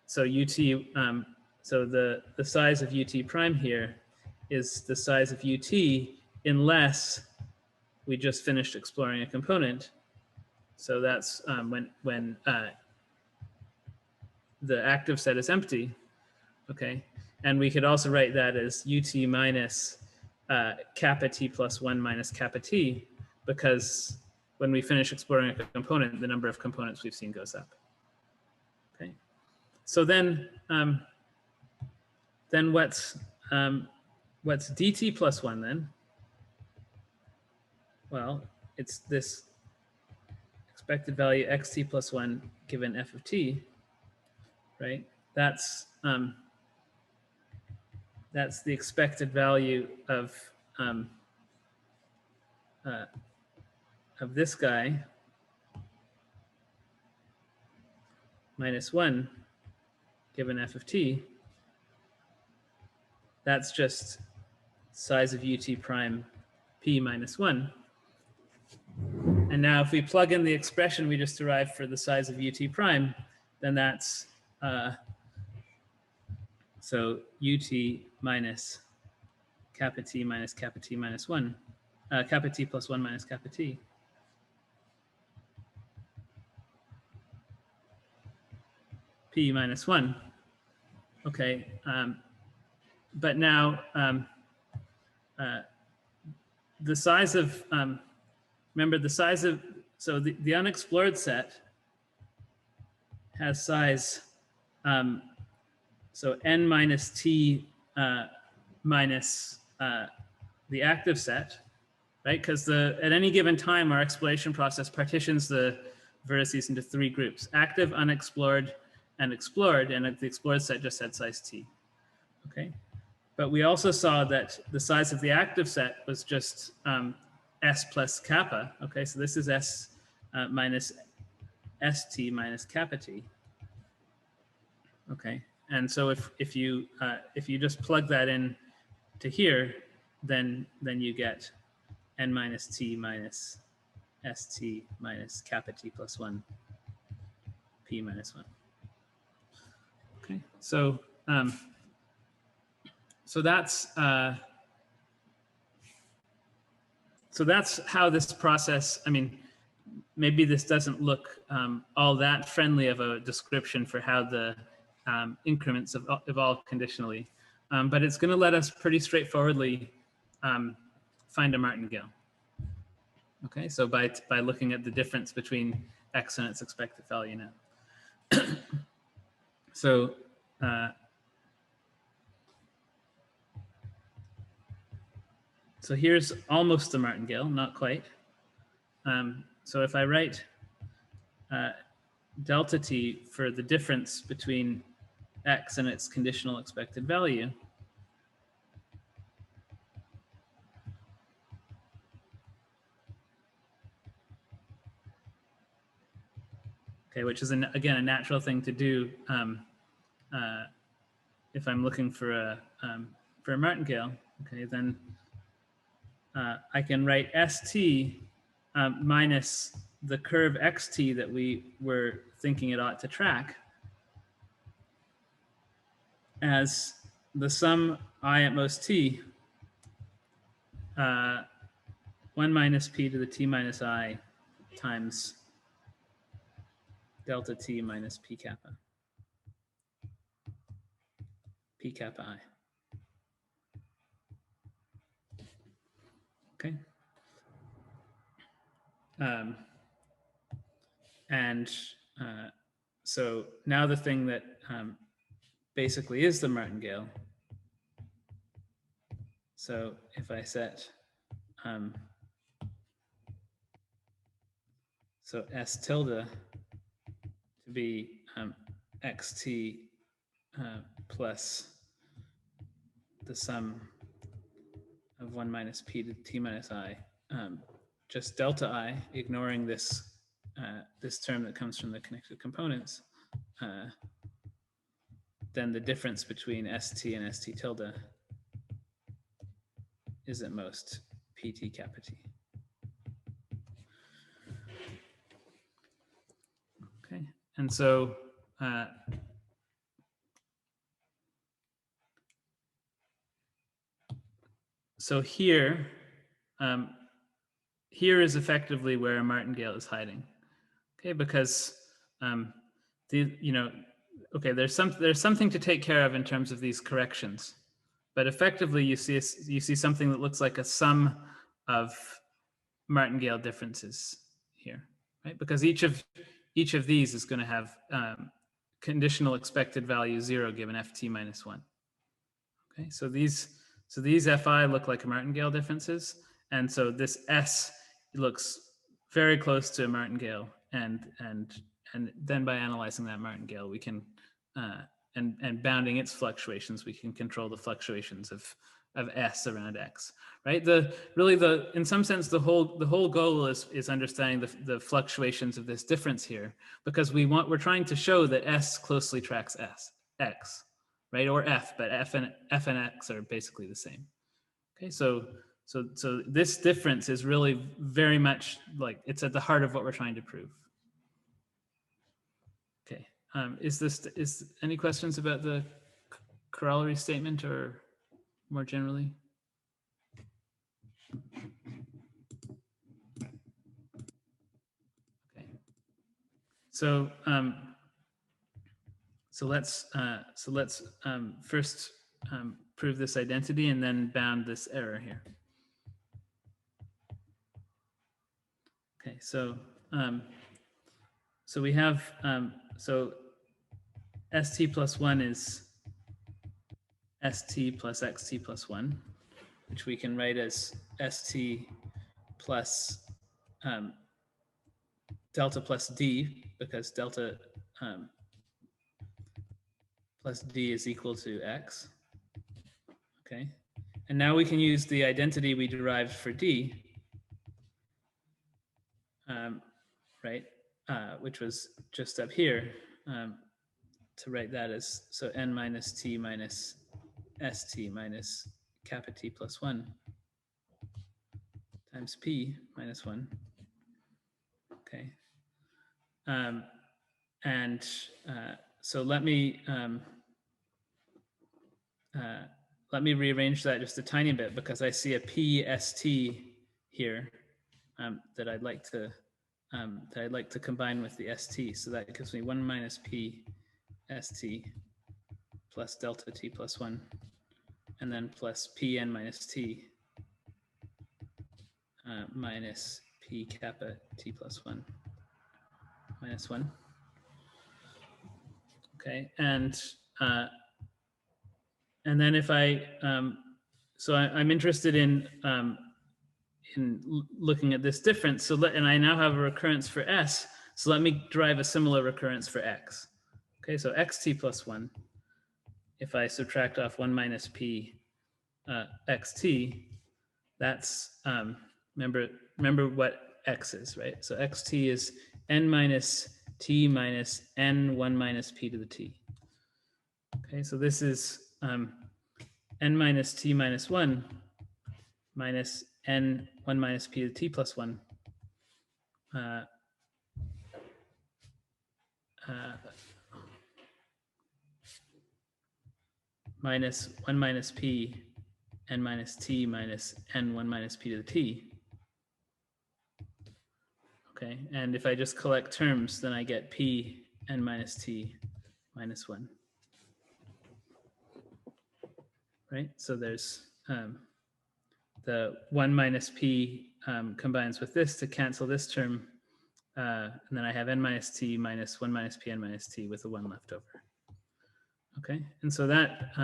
so so the size of ut prime here is the size of ut unless we just finished exploring a component. So that's when the active set is empty. Okay, and we could also write that as ut minus kappa t plus 1 minus kappa t, because when we finish exploring a component, the number of components we've seen goes up. Okay, so then what's dt plus 1 then? Well, it's this expected value xt plus 1 given f of t, right? That's the expected value of this guy minus 1 given f of t. That's just size of ut prime p minus 1. And now if we plug in the expression we just derived for the size of ut prime, then that's so ut minus kappa t minus kappa t minus 1, kappa t plus 1 minus kappa t. P minus 1. Okay, but now the size of, remember the size of, so the unexplored set has size, so n minus t minus the active set, right? Because at any given time, our exploration process partitions the vertices into 3 groups: active, unexplored, and explored, and the explored set just had size t. Okay, but we also saw that the size of the active set was just s plus kappa. Okay, so this is s minus st minus kappa t. Okay, and so if you just plug that in to here, then you get n minus t minus st minus kappa t plus 1 p minus 1. Okay, so that's how this process, I mean, maybe this doesn't look all that friendly of a description for how the increments evolve conditionally, but it's going to let us pretty straightforwardly find a martingale. Okay, so by looking at the difference between x and its expected value now. So so here's almost the martingale, not quite. So if I write delta t for the difference between x and its conditional expected value, okay, which is again a natural thing to do if I'm looking for a martingale. Okay, then I can write st minus the curve xt that we were thinking it ought to track as the sum I at most t 1 minus p to the t minus I times delta t minus p kappa I. Okay. And so now the thing that basically is the martingale. So if I set so s tilde to be xt plus the sum of 1 minus p to t minus I, just delta I, ignoring this this term that comes from the connected components, then the difference between st and st tilde is at most pt kappa t. Okay, and so so here here is effectively where a martingale is hiding. Okay, because there's something to take care of in terms of these corrections, but effectively you see something that looks like a sum of martingale differences here, right? Because each of these is going to have conditional expected value 0 given ft minus 1. Okay, so these fi look like martingale differences, and so this s looks very close to a martingale, and then by analyzing that martingale, we can and bounding its fluctuations, we can control the fluctuations of s around x, right? In some sense, the whole goal is understanding the fluctuations of this difference here, because we're trying to show that s closely tracks x, right? Or f, but f and x are basically the same. Okay, so this difference is really very much like it's at the heart of what we're trying to prove. Okay, is any questions about the corollary statement or more generally? Okay, so let's first prove this identity and then bound this error here. Okay, so we have so st plus 1 is st plus xt plus 1, which we can write as st plus delta plus d, because delta plus d is equal to x. Okay, and now we can use the identity we derived for d, right, which was just up here, to write that as, so n minus t minus st minus kappa t plus 1 times p minus 1. Okay. So let me rearrange that just a tiny bit, because I see a PST here that I'd like to combine with the ST. So that gives me 1 minus P ST plus delta T plus 1, and then plus Pn minus T minus P kappa T plus 1 minus 1. Okay, and then if I'm interested in looking at this difference. So and I now have a recurrence for S. So let me derive a similar recurrence for X. Okay, so xt plus 1. If I subtract off 1 minus P xt, that's remember what X is, right? So xt is n minus t minus n 1 minus P to the t. Okay, so this is n minus t minus 1 minus n 1 minus P to the t plus 1 minus 1 minus P n minus t minus n 1 minus P to the t. Okay, and if I just collect terms, then I get P n minus t minus 1. Right, so there's the 1 minus P combines with this to cancel this term, and then I have n minus t minus 1 minus P n minus t with a 1 left over. Okay, and so that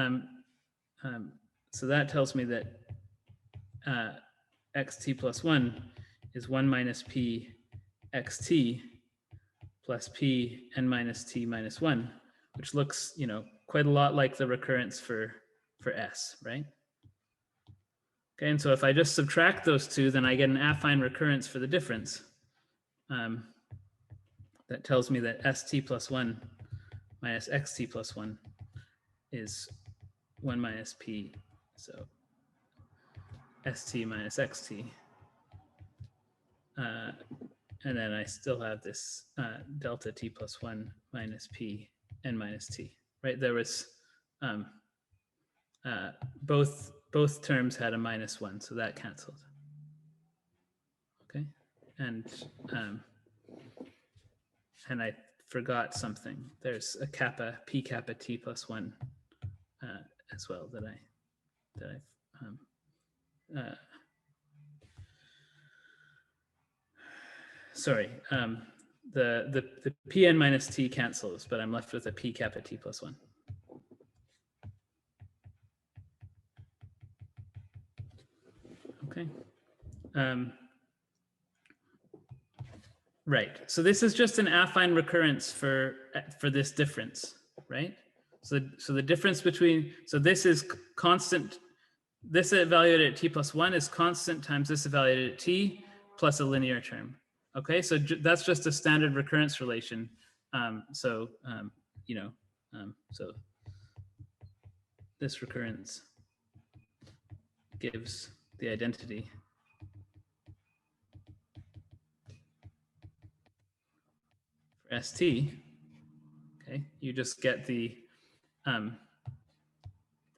tells me that xt plus 1 is 1 minus P xt plus P n minus t minus 1, which looks, quite a lot like the recurrence for S, right? Okay, and so if I just subtract those two, then I get an affine recurrence for the difference. That tells me that st plus 1 minus xt plus 1 is 1 minus P, so st minus xt. And then I still have this delta t plus 1 minus P n minus t, right? There was both terms had a minus 1, so that canceled. Okay, and I forgot something. There's a kappa P kappa T plus 1 as well that I sorry, the Pn minus T cancels, but I'm left with a P kappa T plus 1. Okay. Right. So this is just an affine recurrence for this difference, right? So the difference between, so this is constant, this evaluated at t plus 1 is constant times this evaluated at t plus a linear term. Okay, so that's just a standard recurrence relation. So this recurrence gives the identity for ST. Okay, you just get the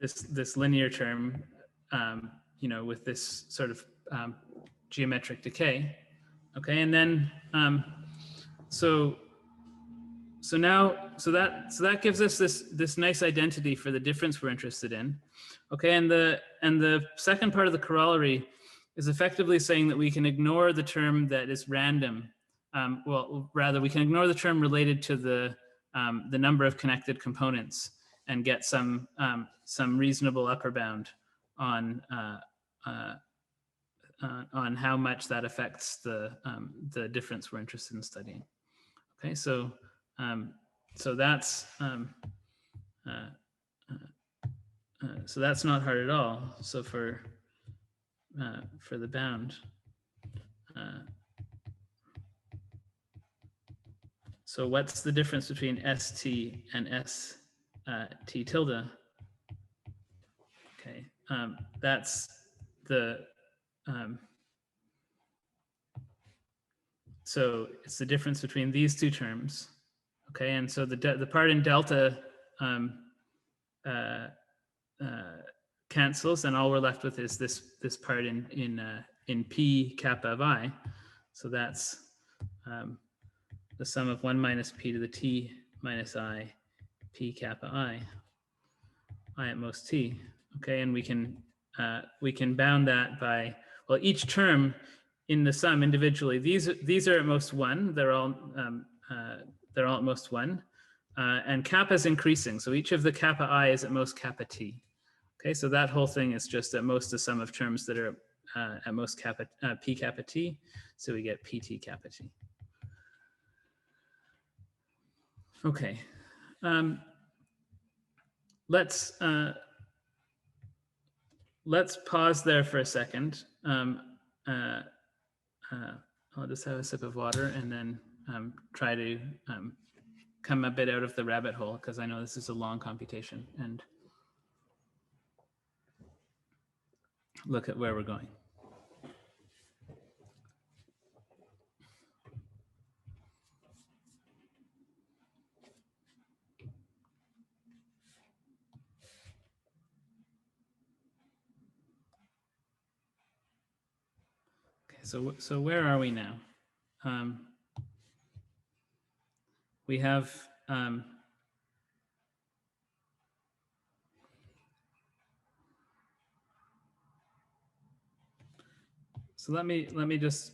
this linear term, with this sort of geometric decay. Okay, and then so that gives us this nice identity for the difference we're interested in. Okay, and the second part of the corollary is effectively saying that we can ignore the term that is random. Well, rather, we can ignore the term related to the number of connected components and get some reasonable upper bound on how much that affects the difference we're interested in studying. Okay, so that's so that's not hard at all. So for the bound, so what's the difference between ST and ST tilde? Okay, that's the So it's the difference between these two terms. Okay, and so the part in delta cancels, and all we're left with is this part in p kappa of I. So that's the sum of 1 minus p to the t minus I p kappa I at most t. Okay, and we can bound that by, well, each term in the sum individually. These are at most 1. They're all at most 1, and kappa is increasing. So each of the kappa I is at most kappa t. Okay, so that whole thing is just at most the sum of terms that are at most kappa p kappa t. So we get pt kappa t. Okay, let's pause there for a second. I'll just have a sip of water and then try to come a bit out of the rabbit hole, because I know this is a long computation, and look at where we're going. Okay, so where are we now? We have so let me just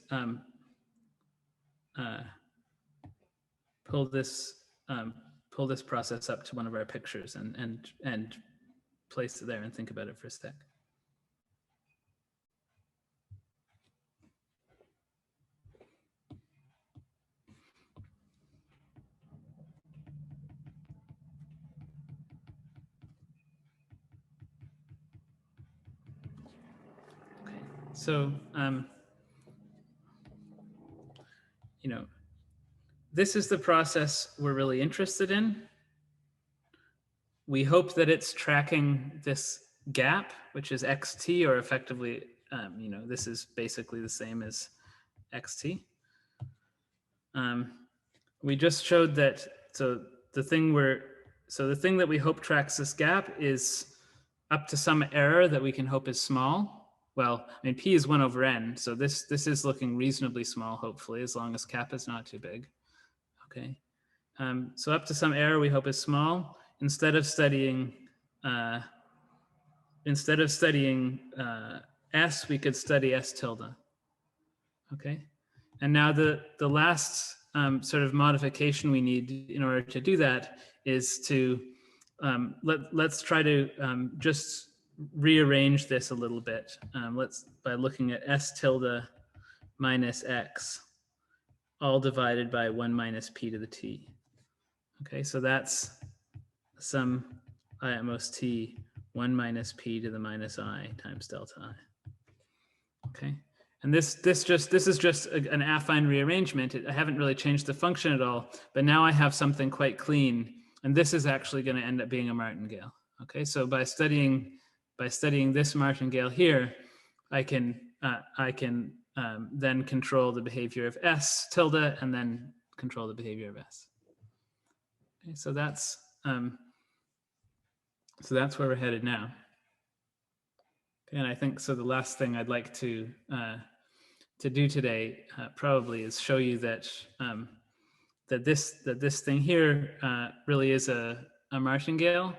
pull this process up to one of our pictures and place it there and think about it for a sec. Okay, so you know, this is the process we're really interested in. We hope that it's tracking this gap, which is xt, or effectively, you know, this is basically the same as xt. We just showed that, so the thing that we hope tracks this gap is up to some error that we can hope is small. Well, I mean, p is 1 over n, so this is looking reasonably small, hopefully, as long as kappa is not too big. Okay, so up to some error we hope is small. Instead of studying s, we could study s tilde. Okay, and now the last sort of modification we need in order to do that is to let's try to just rearrange this a little bit. By looking at s tilde minus x, all divided by 1 minus p to the t. Okay, so that's sum I at most t 1 minus p to the minus I times delta I. Okay, and this is just an affine rearrangement. I haven't really changed the function at all, but now I have something quite clean, and this is actually going to end up being a martingale. Okay, so by studying this martingale here, I can then control the behavior of s tilde, and then control the behavior of s. Okay, so that's where we're headed now. Okay, and I think so. The last thing I'd like to do today probably is show you that that this thing here really is a martingale,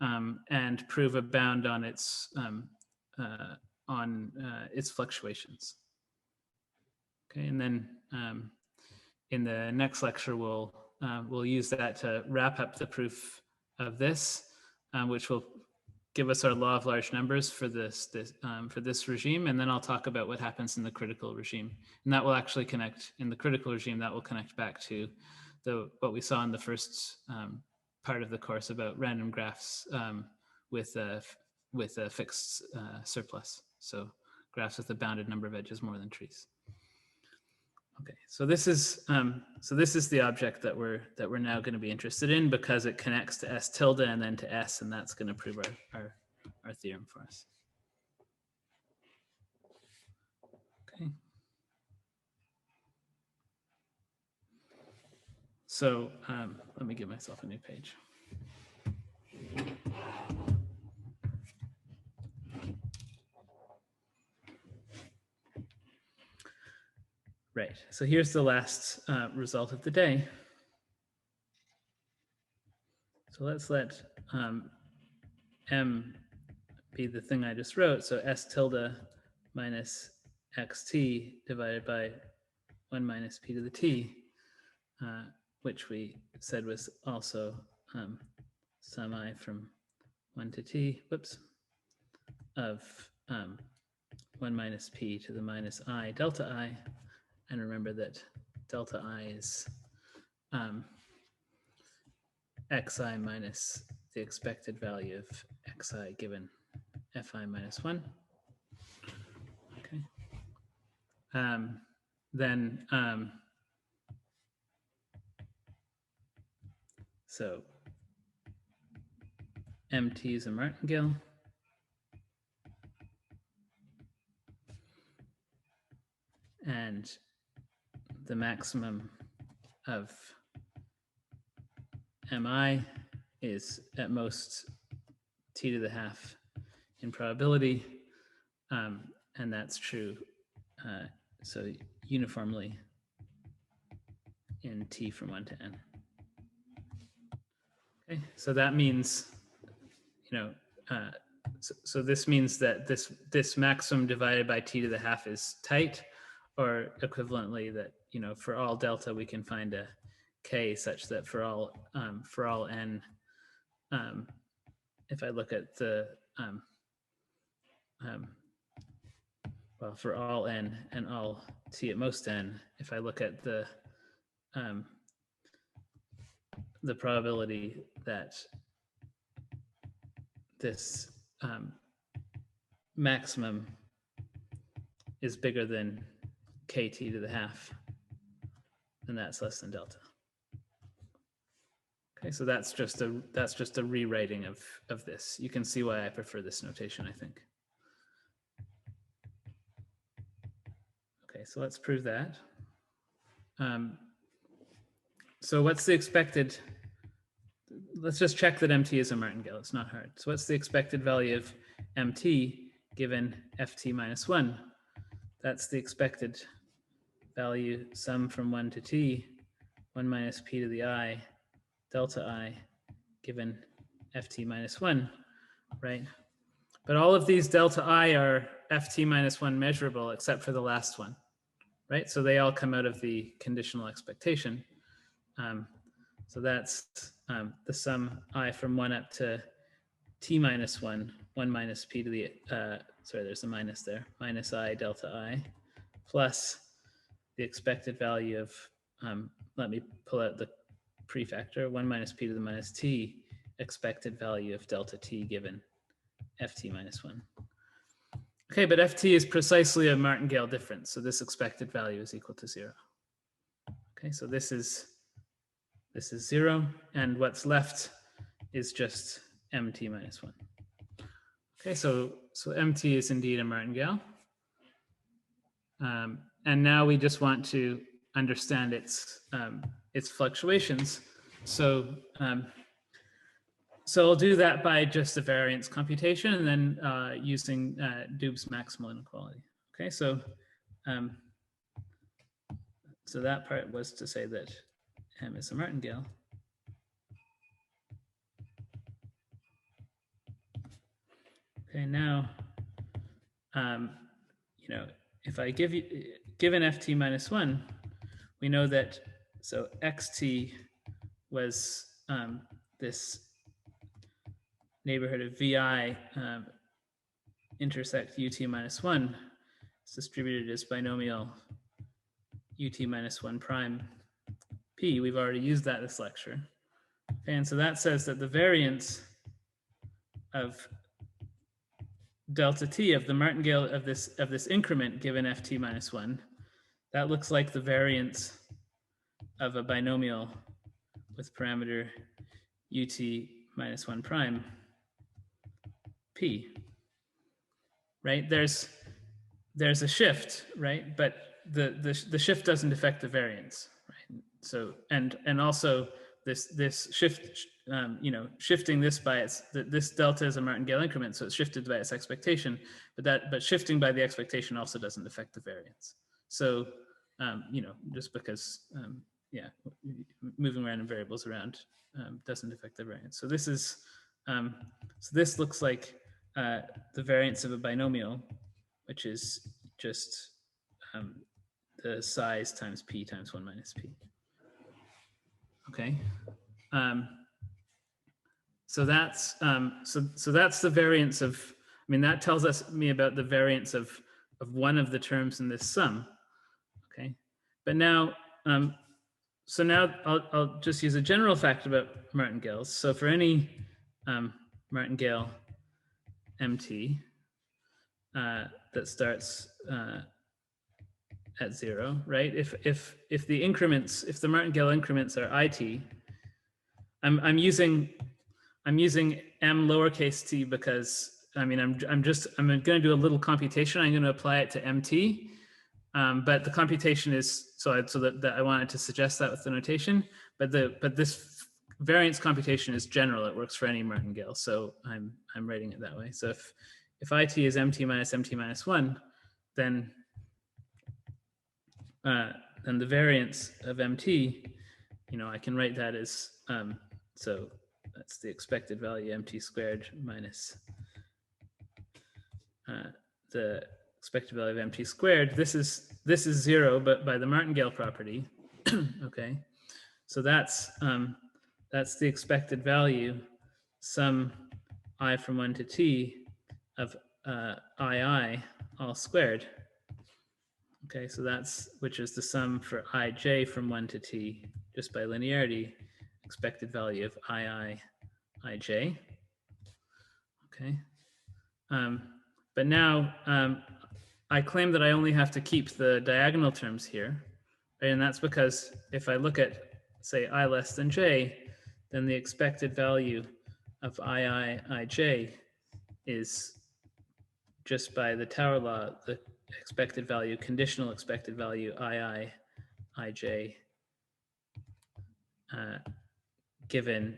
and prove a bound on its fluctuations. Okay, and then in the next lecture we'll use that to wrap up the proof of this, which will give us our law of large numbers for this regime, and then I'll talk about what happens in the critical regime, and that will actually connect in the critical regime. That will connect back to what we saw in the first part of the course about random graphs with a fixed surplus. So graphs with a bounded number of edges more than trees. Okay, so this is the object that we're now going to be interested in, because it connects to s tilde and then to s, and that's going to prove our theorem for us. Okay. So let me give myself a new page. Right, so here's the last result of the day. So let's let m be the thing I just wrote. So s tilde minus xt divided by 1 minus p to the t, which we said was also sum I from 1 to t, whoops, of 1 minus p to the minus I delta I. And remember that delta I is xi minus the expected value of xi given fi minus 1. Okay. Then, so MT is a martingale. And the maximum of MI is at most t to the half in probability. And that's true, so uniformly in t from 1 to n. Okay, so that means, so this means that this maximum divided by t to the half is tight, or equivalently that, for all delta we can find a k such that for all n, if I look at the well, for all n and all t at most n, if I look at the probability that this maximum is bigger than kt to the half, then that's less than delta. Okay, so that's just a rewriting of this. You can see why I prefer this notation, I think. Okay, so let's prove that. So what's the expected? Let's just check that MT is a martingale. It's not hard. So what's the expected value of MT given FT minus 1? That's the expected value sum from 1 to t, 1 minus p to the I, delta I, given ft minus 1, right? But all of these delta I are ft minus 1 measurable except for the last one, right? So they all come out of the conditional expectation. So that's the sum I from 1 up to t minus 1, 1 minus p to the, sorry, there's a minus there, minus I delta I, plus the expected value of, let me pull out the prefactor, 1 minus p to the minus t, expected value of delta t given ft minus 1. Okay, but ft is precisely a martingale difference, so this expected value is equal to 0. Okay, so this is 0, and what's left is just mt minus 1. Okay, so mt is indeed a martingale. And now we just want to understand its fluctuations. So I'll do that by just a variance computation and then using Dub's maximal inequality. Okay, so that part was to say that M is a martingale. Okay, now, if I given ft minus 1, we know that, so xt was this neighborhood of vi intersect ut minus 1. It's distributed as binomial ut minus 1 prime p. We've already used that this lecture. Okay, and so that says that the variance of delta t of the martingale of this increment given ft minus 1, that looks like the variance of a binomial with parameter ut minus 1 prime p, right? There's a shift, right? But the shift doesn't affect the variance, right? so and also this shift, shifting this by this delta is a martingale increment, so it's shifted by its expectation, but shifting by the expectation also doesn't affect the variance. So just because moving random variables around doesn't affect the variance. So this is so this looks like the variance of a binomial, which is just the size times p times 1 minus p. Okay. So that's so that's the variance of, that tells me about the variance of one of the terms in this sum. Okay. But now, so now I'll just use a general fact about martingales. So for any martingale MT that starts at 0, right? If the increments, if the martingale increments are IT, I'm using m lowercase t because I'm going to do a little computation. I'm going to apply it to MT, but the computation is so that I wanted to suggest that with the notation. But this variance computation is general. It works for any martingale, so I'm writing it that way. So if IT is MT minus 1, then the variance of MT, I can write that as so that's the expected value MT squared minus the expected value of MT squared. This is 0, but by the martingale property. Okay, so that's the expected value sum I from 1 to t of II all squared. Okay, so which is the sum for ij from 1 to t just by linearity, expected value of ij. Okay, but now I claim that I only have to keep the diagonal terms here, right? And that's because if I look at, say, I less than j, then the expected value of ij is just by the Tower law, the expected value, conditional expected value ij given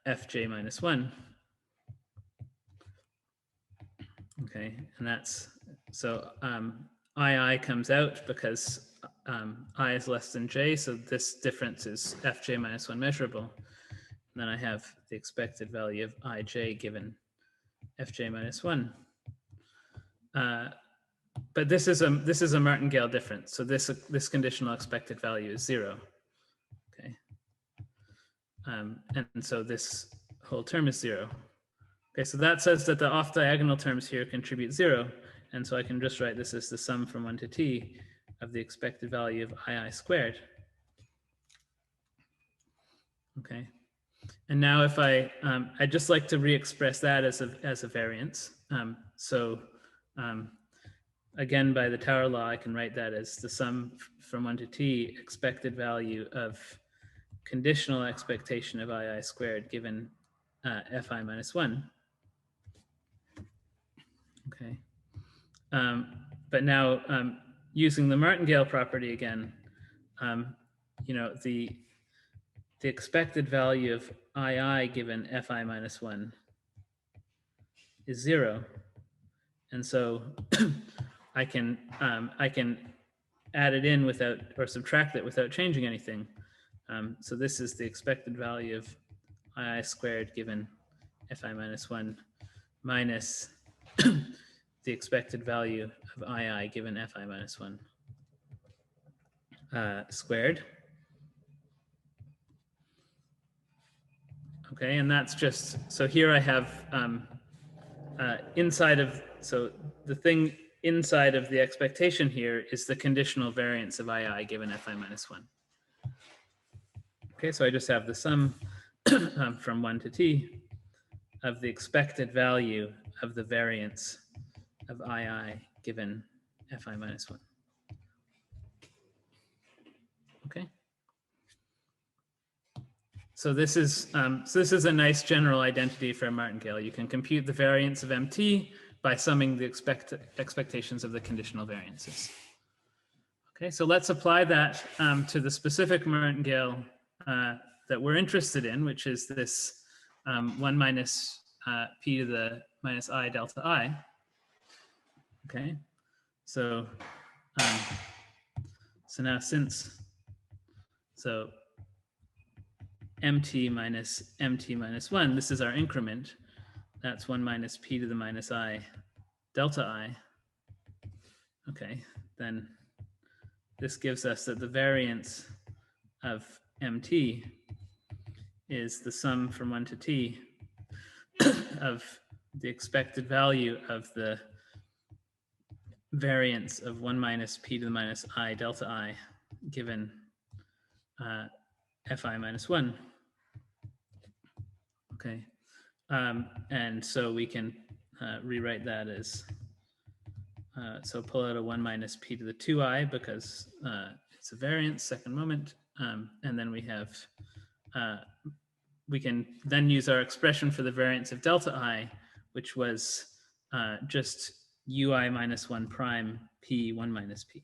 fj minus 1. Okay, and that's so ii comes out because I is less than j, so this difference is fj minus 1 measurable. And then I have the expected value of ij given fj minus 1. But this is a martingale difference, so this conditional expected value is 0. Okay, and so this whole term is 0. Okay, so that says that the off diagonal terms here contribute 0, and so I can just write this as the sum from 1 to t of the expected value of ii squared. Okay, and now if I'd just like to re-express that as a variance. Again, by the Tower law, I can write that as the sum from 1 to t expected value of conditional expectation of ii squared given fi minus 1. Okay, but now using the martingale property again, the expected value of ii given fi minus 1 is 0, and so I can add it in without, or subtract it without changing anything. So this is the expected value of ii squared given fi minus 1 minus the expected value of ii given fi minus 1 squared. Okay, and that's just, so here I have inside of, so the thing inside of the expectation here is the conditional variance of ii given fi minus 1. Okay, so I just have the sum from 1 to t of the expected value of the variance of ii given fi minus 1. Okay. So this is a nice general identity for a martingale. You can compute the variance of MT by summing the expectations of the conditional variances. Okay, so let's apply that to the specific martingale that we're interested in, which is this 1 minus p to the minus I delta I. Okay, so now so mt minus 1, this is our increment. That's 1 minus p to the minus I delta I. Okay, then this gives us that the variance of mt is the sum from 1 to t of the expected value of the variance of 1 minus p to the minus I delta I given fi minus 1. Okay, and so we can rewrite that as, so pull out a 1 minus p to the 2i because it's a variance, second moment, and then we have, we can then use our expression for the variance of delta I, which was just ui minus 1 prime p 1 minus p.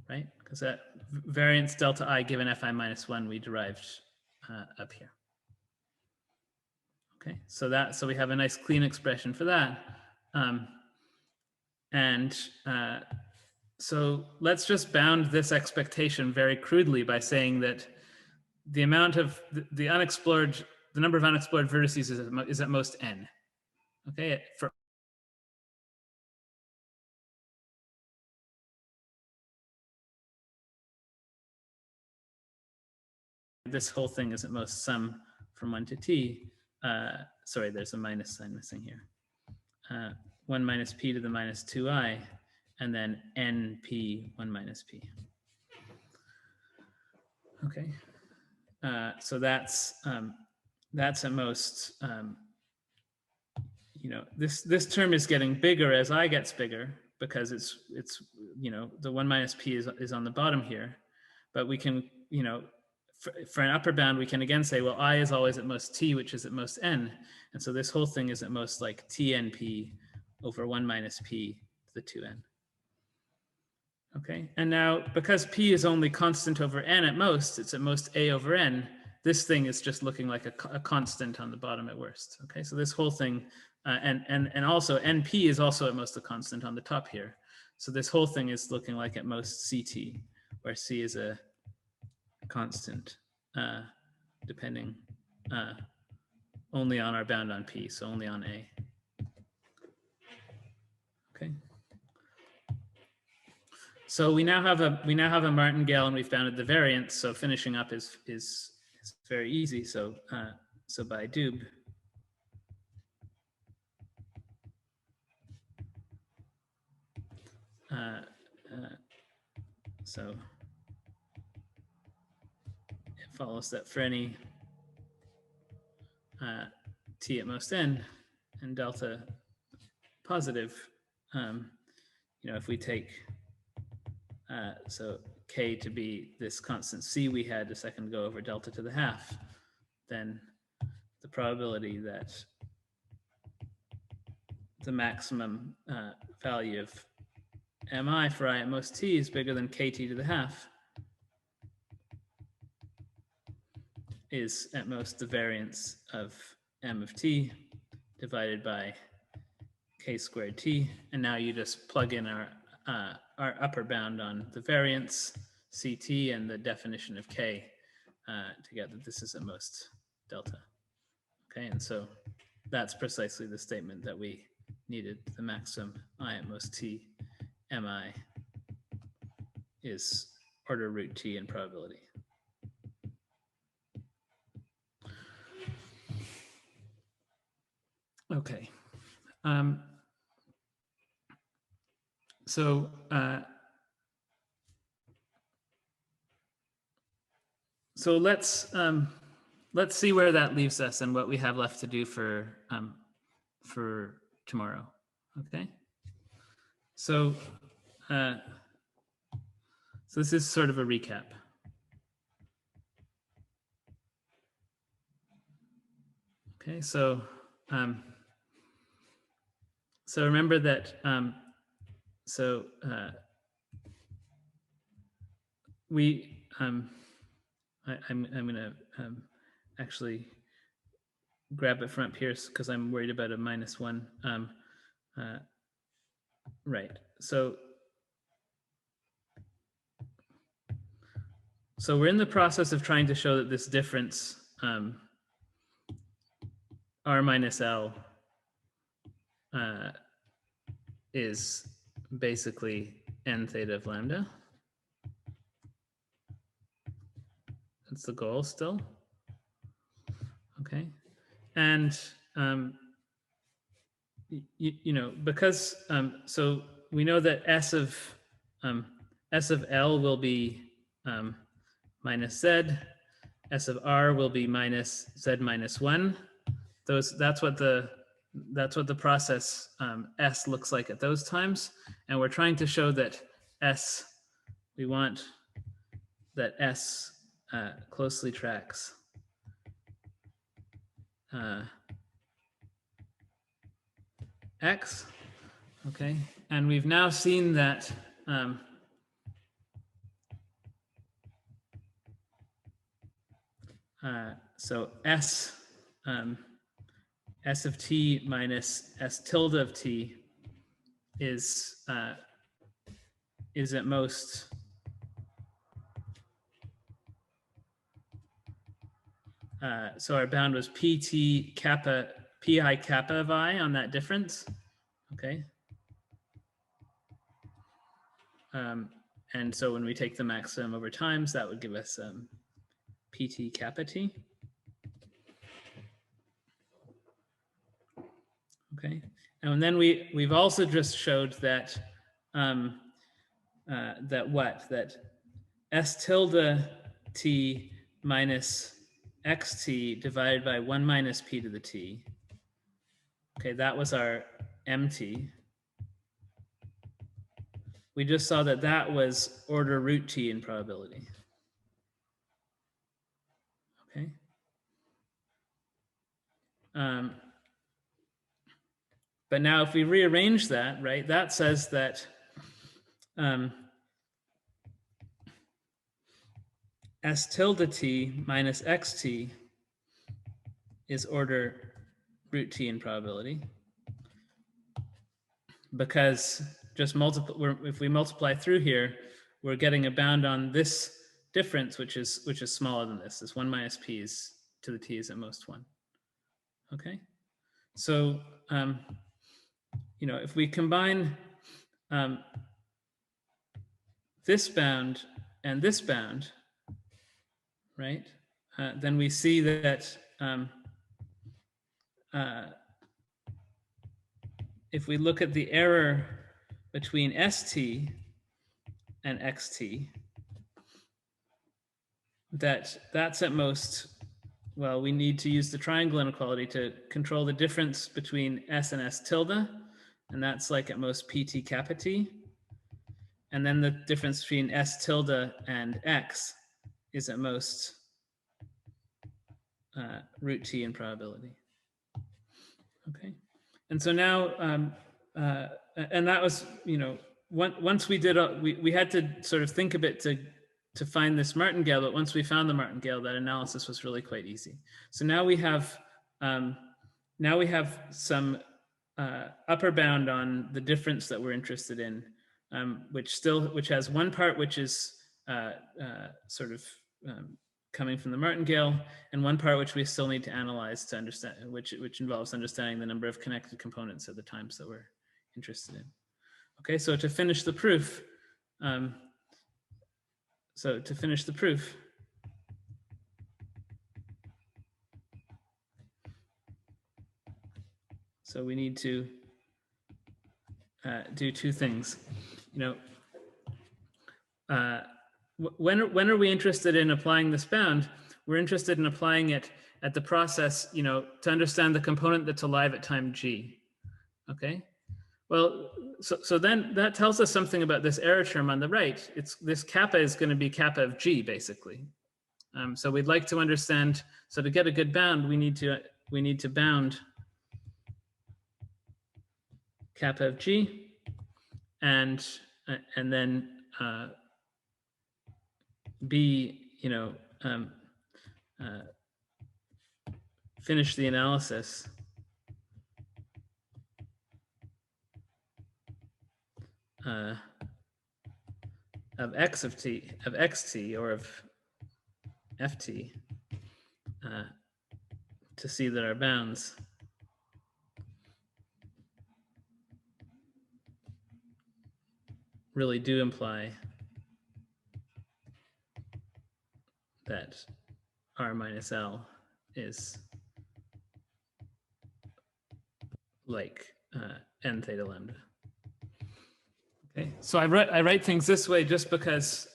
Right? Because that variance delta I given fi minus 1 we derived up here. Okay, so we have a nice clean expression for that. So let's just bound this expectation very crudely by saying that the amount of the number of unexplored vertices is at most n. Okay, for this whole thing is at most sum from 1 to t. Sorry, there's a minus sign missing here. 1 minus p to the minus 2i, and then np 1 minus p. Okay, so that's at most, you know, this term is getting bigger as I gets bigger because it's you know, the 1 minus p is on the bottom here, but we can, you know, for an upper bound, we can again say, well, I is always at most t, which is at most n. And so this whole thing is at most like tnp over 1 minus p to the 2n. Okay, and now because p is only constant over n at most, it's at most a over n, this thing is just looking like a constant on the bottom at worst. Okay, so this whole thing, and also np is also at most a constant on the top here. So this whole thing is looking like at most ct, where c is a constant depending only on our bound on p, so only on a. Okay. So we now have a martingale and we've bounded the variance. So finishing up is very easy. So so by Doob, so it follows that for any t at most n and delta positive, you know, if we take so k to be this constant c we had a second ago over delta to the half, then the probability that the maximum value of mi for I at most t is bigger than kt to the half is at most the variance of m of t divided by k squared t. And now you just plug in our upper bound on the variance ct and the definition of k together. This is at most delta. Okay, and so that's precisely the statement that we needed. The maximum I at most t mi is order root t in probability. Okay. So let's see where that leaves us and what we have left to do for tomorrow. Okay. So so this is sort of a recap. Okay. So so remember that So I'm going to actually grab it from up here because I'm worried about a -1. Right. So we're in the process of trying to show that this difference R minus L is basically n theta of lambda. That's the goal still. Okay. And you know, because so we know that S of L will be minus Z, S of R will be minus Z minus 1. That's what the process S looks like at those times, and we're trying to show that we want that S closely tracks X. Okay, and we've now seen that so S of t minus S tilde of t is at most so our bound was pt kappa pi kappa of I on that difference. Okay. And so when we take the maximum over times, that would give us pt kappa t. Okay, and then we've also just showed that that S tilde t minus xt divided by 1 minus p to the t. Okay, that was our mt. We just saw that that was order root t in probability. Okay. But now if we rearrange that, right, that says that S tilde t minus xt is order root t in probability, because just if we multiply through here, we're getting a bound on this difference, which is smaller than this. This 1 minus p is to the t is at most 1. Okay, so you know, if we combine this bound and this bound, right, then we see that if we look at the error between st and xt, that's at most, well, we need to use the triangle inequality to control the difference between S and S tilde, and that's like at most pt kappa t. And then the difference between S tilde and X is at most root t in probability. Okay, and so now, and that was, you know, once we did, we had to sort of think a bit to find this martingale, but once we found the martingale, that analysis was really quite easy. So now we have some upper bound on the difference that we're interested in, which has one part which is sort of coming from the martingale, and one part which we still need to analyze to understand, which involves understanding the number of connected components at the times that we're interested in. Okay, so to finish the proof, so we need to do two things. You know, when are we interested in applying this bound? We're interested in applying it at the process, you know, to understand the component that's alive at time g. Okay. Well, so then that tells us something about this error term on the right. This kappa is going to be kappa of g, basically. So we'd like to understand. So to get a good bound, we need to bound kappa of g, and then B, finish the analysis of xt or of ft to see that our bounds really do imply that R minus L is like n theta lambda. Okay, so I write things this way just because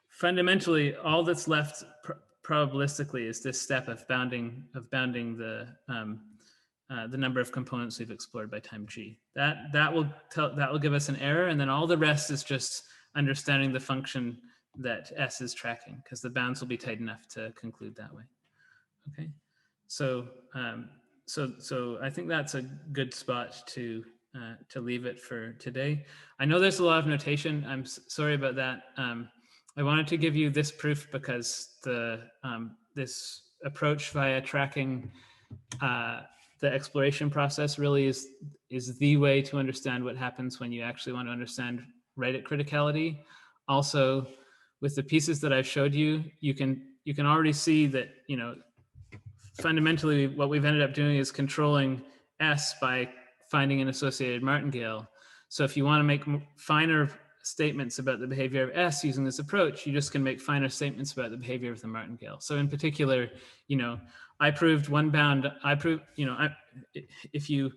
fundamentally all that's left probabilistically is this step of bounding the number of components we've explored by time g. That will give us an error, and then all the rest is just understanding the function that S is tracking, because the bounds will be tight enough to conclude that way. Okay, so so I think that's a good spot to leave it for today. I know there's a lot of notation. I'm sorry about that. I wanted to give you this proof because this approach via tracking the exploration process really is the way to understand what happens when you actually want to understand Reddit criticality. Also, with the pieces that I've showed you, you can already see that, fundamentally what we've ended up doing is controlling S by finding an associated martingale. So if you want to make finer statements about the behavior of S using this approach, you just can make finer statements about the behavior of the martingale. So in particular, I proved one bound. I proved, if you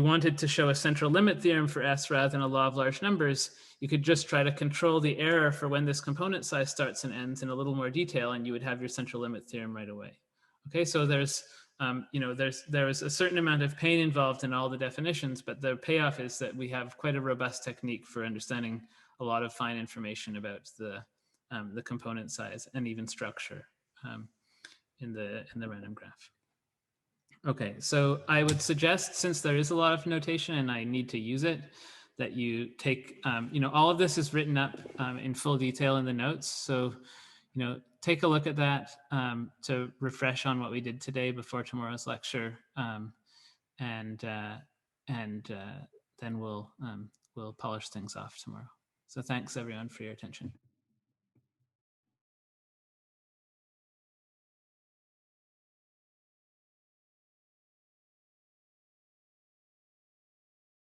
wanted to show a central limit theorem for S rather than a law of large numbers, you could just try to control the error for when this component size starts and ends in a little more detail, and you would have your central limit theorem right away. Okay, so there's a certain amount of pain involved in all the definitions, but the payoff is that we have quite a robust technique for understanding a lot of fine information about the component size and even structure in the random graph. Okay, so I would suggest, since there is a lot of notation and I need to use it, that you take, all of this is written up in full detail in the notes. So, take a look at that to refresh on what we did today before tomorrow's lecture, and then we'll polish things off tomorrow. So thanks everyone for your attention.